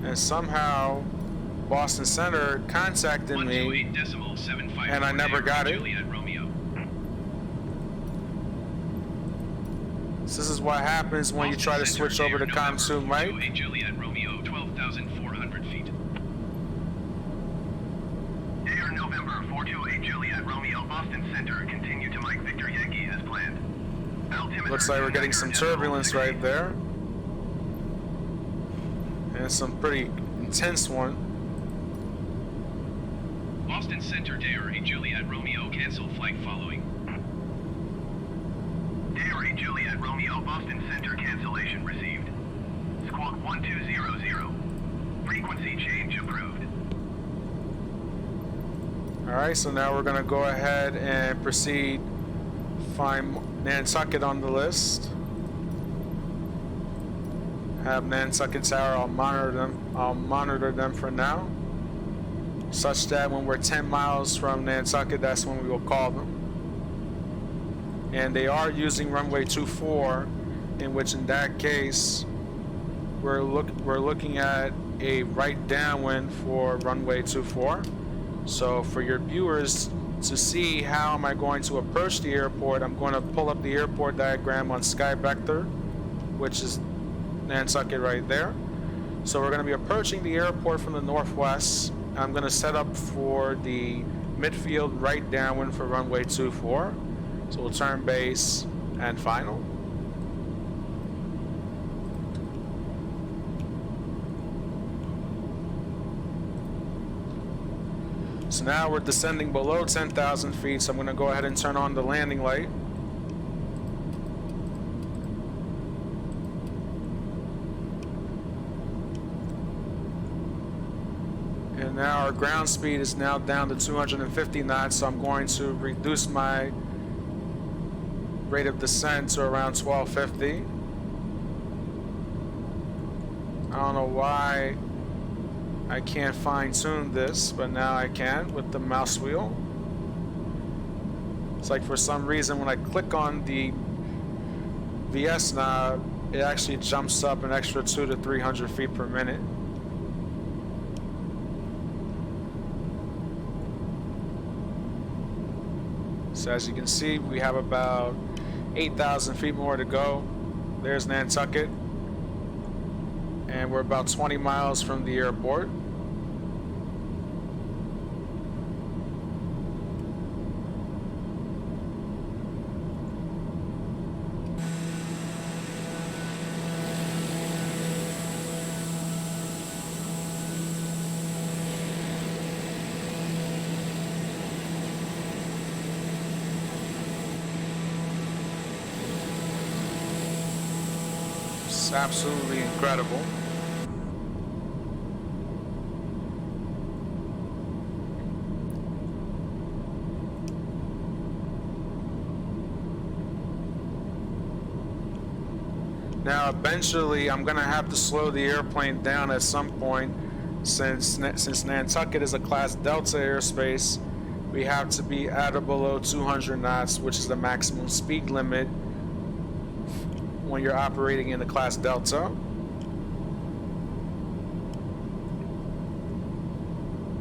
And somehow Boston Center contacted me and I never got it. So this is what happens when you try to switch over to COM2, right? Juliet Romeo 12,400 feet. Air November 428 Juliet Romeo Boston Center, continue to Mike Victor Yankee as planned. Altimeter Looks like we're getting some turbulence right there. And some pretty intense one. Boston Center Dare 8 Juliet Romeo cancel flight following. Dare 8 Juliet Romeo Boston Center cancellation received. Squawk 1200. Frequency change approved. Alright, so now we're gonna go ahead and proceed. Find Nantucket on the list. Have Nantucket Tower, I'll monitor them for now, such that when we're 10 miles from Nantucket, that's when we will call them. And they are using runway 24, in which in that case we're looking at a right downwind for runway 24. So for your viewers to see how am I going to approach the airport, I'm going to pull up the airport diagram on Sky Vector, which is Nantucket right there. So we're going to be approaching the airport from the northwest. I'm going to set up for the midfield right downwind for runway 24. So we'll turn base and final. So now we're descending below 10,000 feet, so I'm going to go ahead and turn on the landing light. And now our ground speed is now down to 250 knots, so I'm going to reduce my rate of descent to around 1250. I don't know why I can't fine tune this, but now I can with the mouse wheel. It's like for some reason when I click on the VS knob, it actually jumps up an extra 200 to 300 feet per minute. So as you can see, we have about 8,000 feet more to go. There's Nantucket. And we're about 20 miles from the airport. It's absolutely incredible. Now eventually I'm gonna have to slow the airplane down at some point, since Nantucket is a Class Delta airspace. We have to be at or below 200 knots, which is the maximum speed limit when you're operating in the Class Delta.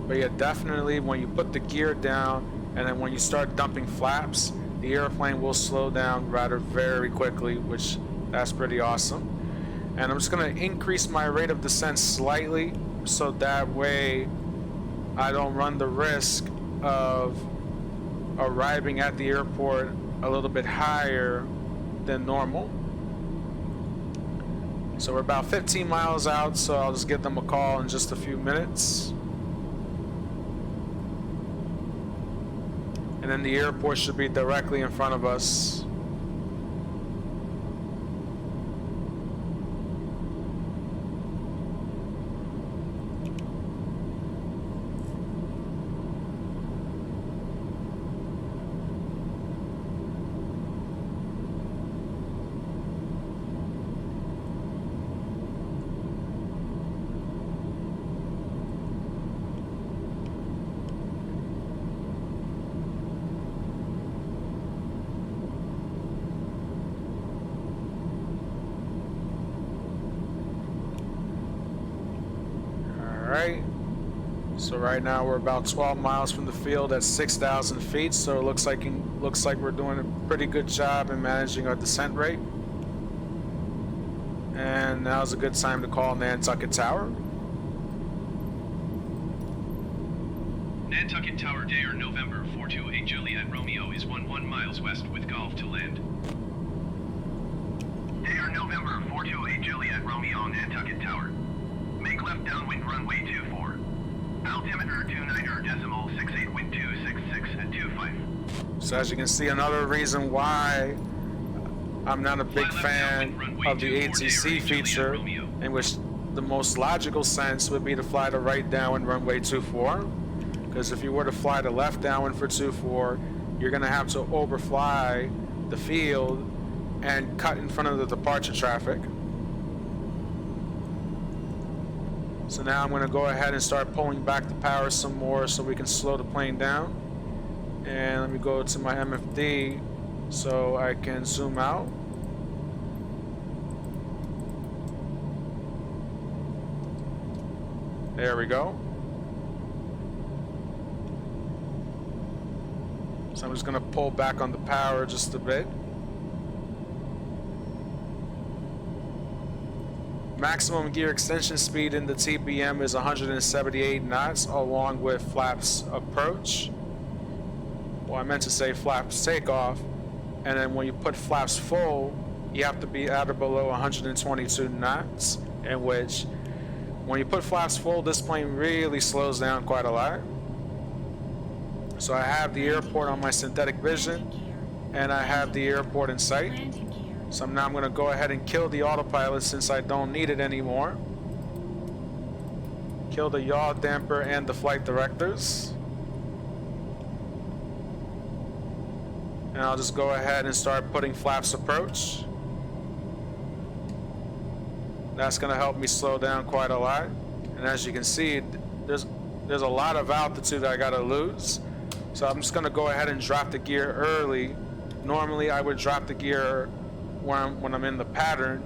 But yeah, definitely when you put the gear down and then when you start dumping flaps, the airplane will slow down rather very quickly, which that's pretty awesome. And I'm just gonna increase my rate of descent slightly so that way I don't run the risk of arriving at the airport a little bit higher than normal. So we're about 15 miles out, so I'll just give them a call in just a few minutes. And then the airport should be directly in front of us. Alright, so right now we're about 12 miles from the field at 6,000 feet, so it looks like we're doing a pretty good job in managing our descent rate. And now's a good time to call Nantucket Tower. Nantucket Tower, Dayer, November 428 Juliet Romeo is 11 miles west with Golf to land. Dayer, November 428 Juliet Romeo, Nantucket Tower. Make left downwind runway 24. Altimeter 29.68, wind 266 at 25. So as you can see, another reason why I'm not a big fan of the ATC feature, in which the most logical sense would be to fly the right downwind runway 24. Because if you were to fly the left downwind for 24, you're going to have to overfly the field and cut in front of the departure traffic. So now I'm going to go ahead and start pulling back the power some more so we can slow the plane down. And let me go to my MFD so I can zoom out. There we go. So I'm just going to pull back on the power just a bit. Maximum gear extension speed in the TBM is 178 knots along with flaps approach. Well, I meant to say flaps takeoff. And then when you put flaps full, you have to be at or below 122 knots, in which when you put flaps full, this plane really slows down quite a lot. So I have the airport on my synthetic vision, and I have the airport in sight. So now I'm going to go ahead and kill the autopilot since I don't need it anymore. Kill the yaw damper and the flight directors. And I'll just go ahead and start putting flaps approach. That's gonna help me slow down quite a lot. And as you can see, there's a lot of altitude I gotta lose. So I'm just gonna go ahead and drop the gear early. Normally I would drop the gear when I'm in the pattern,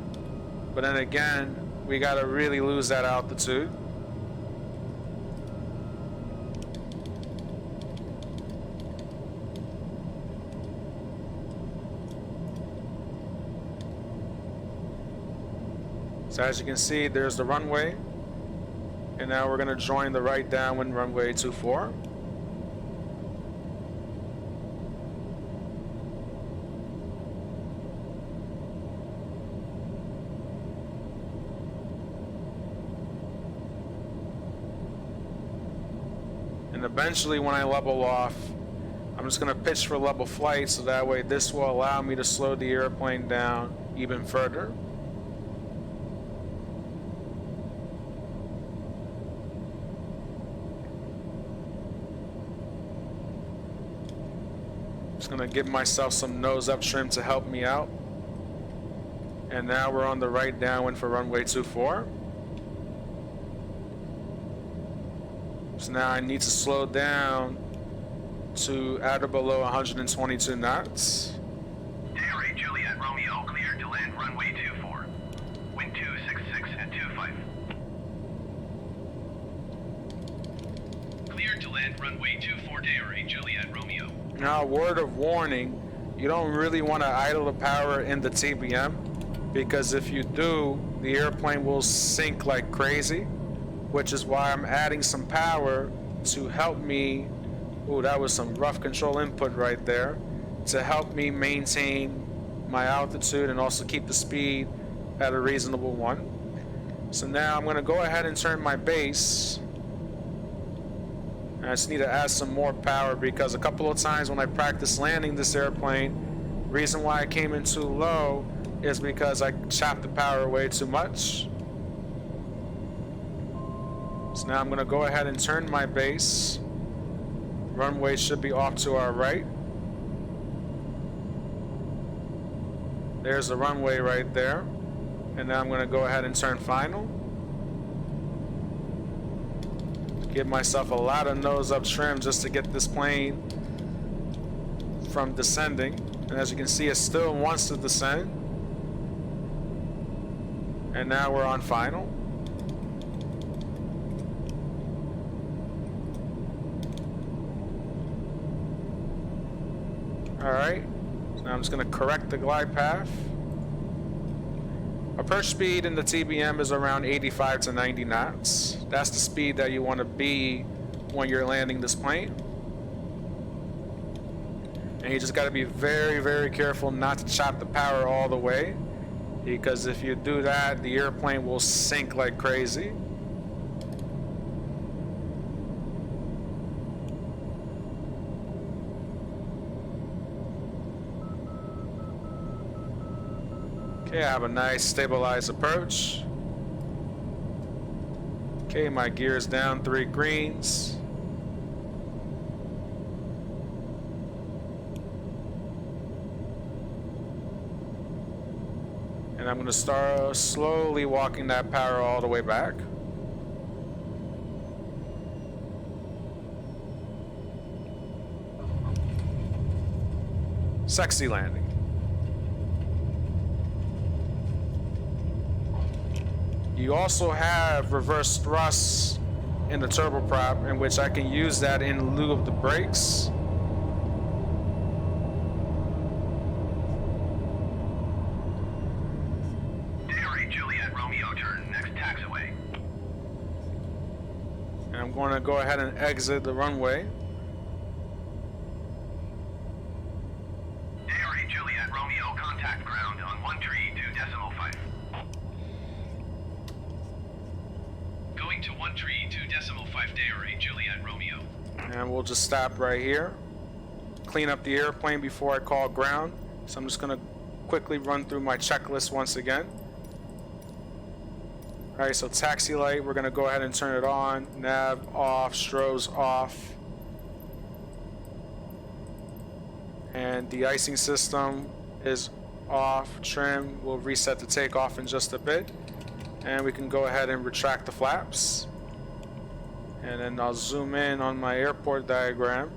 but then again, we gotta really lose that altitude. So as you can see, there's the runway, and now we're gonna join the right downwind runway 24. And eventually when I level off, I'm just gonna pitch for level flight, so that way this will allow me to slow the airplane down even further. Just gonna give myself some nose up trim to help me out. And now we're on the right downwind for runway 24. So now I need to slow down to at or below 122 knots. Day Juliet Romeo cleared to land runway 24. Wind 266 at 25. Cleared to land runway 24 Day Juliet Romeo. Now, a word of warning, you don't really want to idle the power in the TBM, because if you do, the airplane will sink like crazy, which is why I'm adding some power to help me. Ooh, that was some rough control input right there, to help me maintain my altitude and also keep the speed at a reasonable one. So now I'm going to go ahead and turn my base. I just need to add some more power, because a couple of times when I practiced landing this airplane, reason why I came in too low is because I chopped the power way too much. So now I'm going to go ahead and turn my base. Runway should be off to our right. There's the runway right there. And now I'm going to go ahead and turn final. Give myself a lot of nose up trim just to get this plane from descending. And as you can see, it still wants to descend. And now we're on final. Alright, so now I'm just going to correct the glide path. Our purge speed in the TBM is around 85 to 90 knots. That's the speed that you want to be when you're landing this plane. And you just got to be very, very careful not to chop the power all the way, because if you do that, the airplane will sink like crazy. Okay, I have a nice stabilized approach. Okay, my gear's down 3 greens. And I'm going to start slowly walking that power all the way back. Sexy landing. You also have reverse thrust in the turboprop, in which I can use that in lieu of the brakes. Dairy Juliet Romeo turn next taxiway. And I'm going to go ahead and exit the runway. Dairy Juliet Romeo contact ground on 132.5. Going to 132.5 Dairy Juliet Romeo. And we'll just stop right here. Clean up the airplane before I call ground. So I'm just going to quickly run through my checklist once again. Alright, so taxi light, we're going to go ahead and turn it on. Nav off, strobes off. And de-icing system is off. Trim, we'll reset the takeoff in just a bit. And we can go ahead and retract the flaps. And then I'll zoom in on my airport diagram.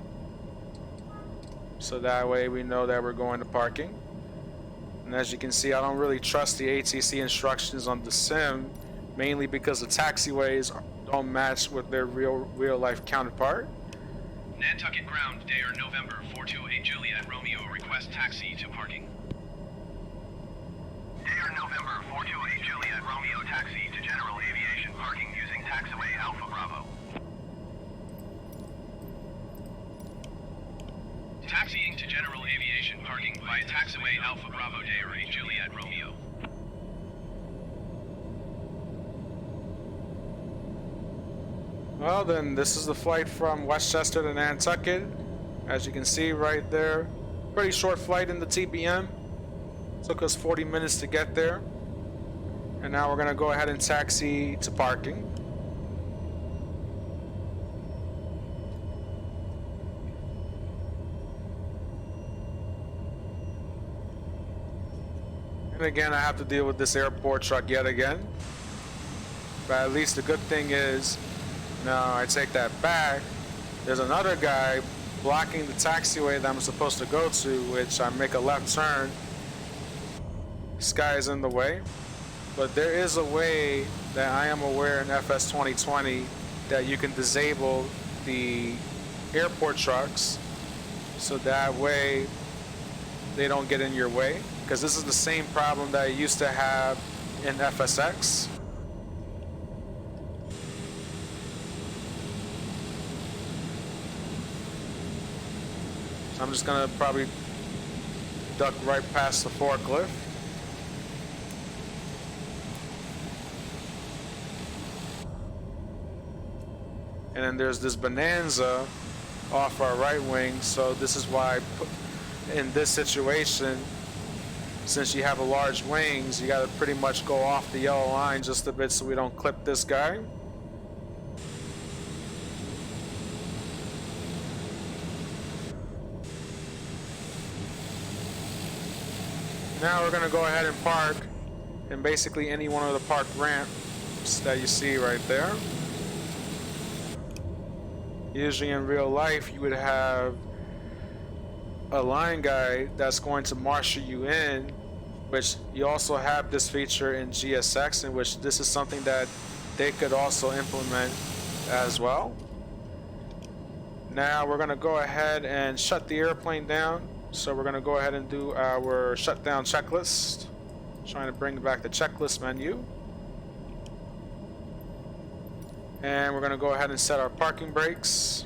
So that way we know that we're going to parking. And as you can see, I don't really trust the ATC instructions on the sim, mainly because the taxiways don't match with their real life counterpart. Nantucket ground, Dare November 428 Juliet Romeo, request taxi to parking. Dare November 428 Juliet Romeo, taxi to general aviation parking using taxiway Alpha Bravo. Taxiing to general aviation parking via taxiway Alpha Bravo Dare Juliet Romeo. Well then, this is the flight from Westchester to Nantucket. As you can see right there, pretty short flight in the TBM. Took us 40 minutes to get there. And now we're gonna go ahead and taxi to parking. And again, I have to deal with this airport truck yet again. But at least the good thing is, no, I take that back. There's another guy blocking the taxiway that I'm supposed to go to, which I make a left turn. This guy is in the way. But there is a way that I am aware in FS 2020 that you can disable the airport trucks so that way they don't get in your way. Because this is the same problem that I used to have in FSX. I'm just gonna probably duck right past the forklift. And then there's this Bonanza off our right wing, so this is why I put in this situation, since you have a large wings, you gotta pretty much go off the yellow line just a bit so we don't clip this guy. Now we're gonna go ahead and park in basically any one of the park ramps that you see right there. Usually in real life you would have a line guy that's going to marshal you in, which you also have this feature in GSX, in which this is something that they could also implement as well. Now we're gonna go ahead and shut the airplane down. So we're gonna go ahead and do our shutdown checklist. Trying to bring back the checklist menu. And we're gonna go ahead and set our parking brakes.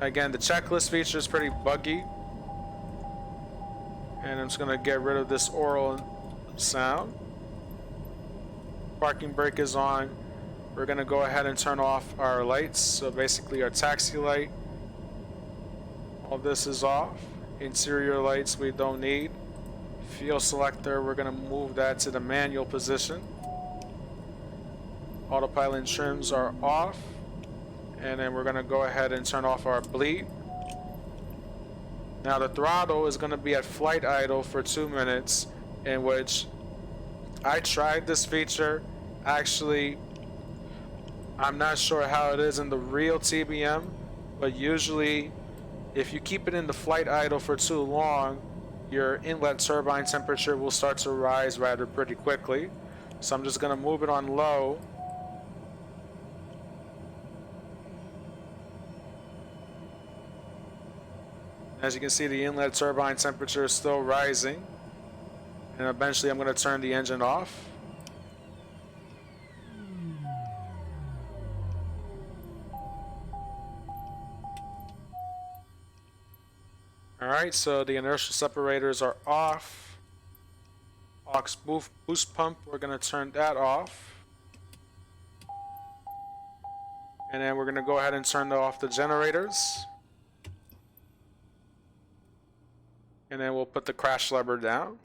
Again, the checklist feature is pretty buggy. And I'm just gonna get rid of this oral sound. Parking brake is on. We're gonna go ahead and turn off our lights. So basically our taxi light. All this is off. Interior lights we don't need. Fuel selector, we're gonna move that to the manual position. Autopilot trims are off. And then we're gonna go ahead and turn off our bleed. Now the throttle is gonna be at flight idle for 2 minutes, in which I tried this feature. Actually, I'm not sure how it is in the real TBM, but usually if you keep it in the flight idle for too long, your inlet turbine temperature will start to rise rather pretty quickly. So I'm just gonna move it on low. As you can see, the inlet turbine temperature is still rising. And eventually I'm gonna turn the engine off. Alright, so the inertial separators are off. Aux boost pump, we're going to turn that off. And then we're going to go ahead and turn off the generators. And then we'll put the crash lever down.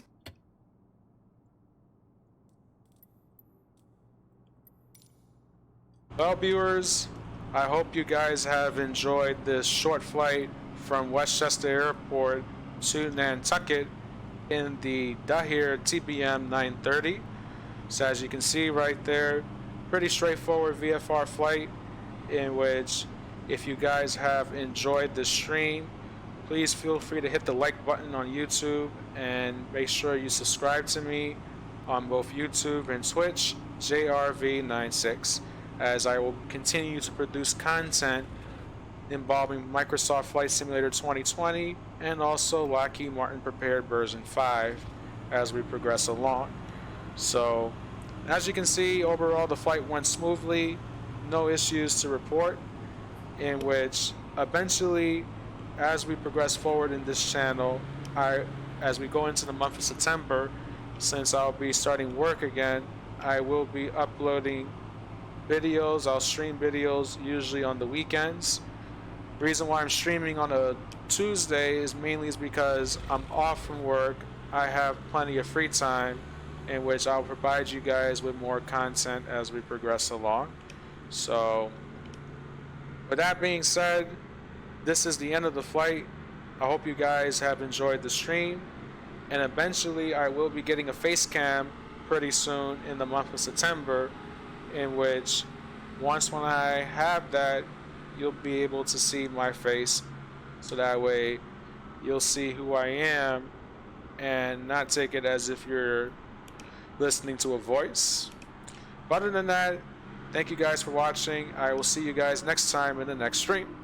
Well, viewers, I hope you guys have enjoyed this short flight from Westchester Airport to Nantucket in the Dahir TBM930. So as you can see right there, pretty straightforward VFR flight, in which if you guys have enjoyed the stream, please feel free to hit the like button on YouTube and make sure you subscribe to me on both YouTube and Twitch, JRV96, as I will continue to produce content involving Microsoft Flight Simulator 2020 and also Lockheed Martin Prepared version 5 as we progress along. So as you can see, overall the flight went smoothly, no issues to report, in which eventually as we progress forward in this channel, as we go into the month of September, since I'll be starting work again, I will be uploading videos. I'll stream videos usually on the weekends. The reason why I'm streaming on a Tuesday is mainly because I'm off from work. I have plenty of free time, in which I'll provide you guys with more content as we progress along. So with that being said, this is the end of the flight. I hope you guys have enjoyed the stream, and eventually I will be getting a face cam pretty soon in the month of September, in which when I have that, you'll be able to see my face, so that way you'll see who I am and not take it as if you're listening to a voice. But other than that, thank you guys for watching. I will see you guys next time in the next stream.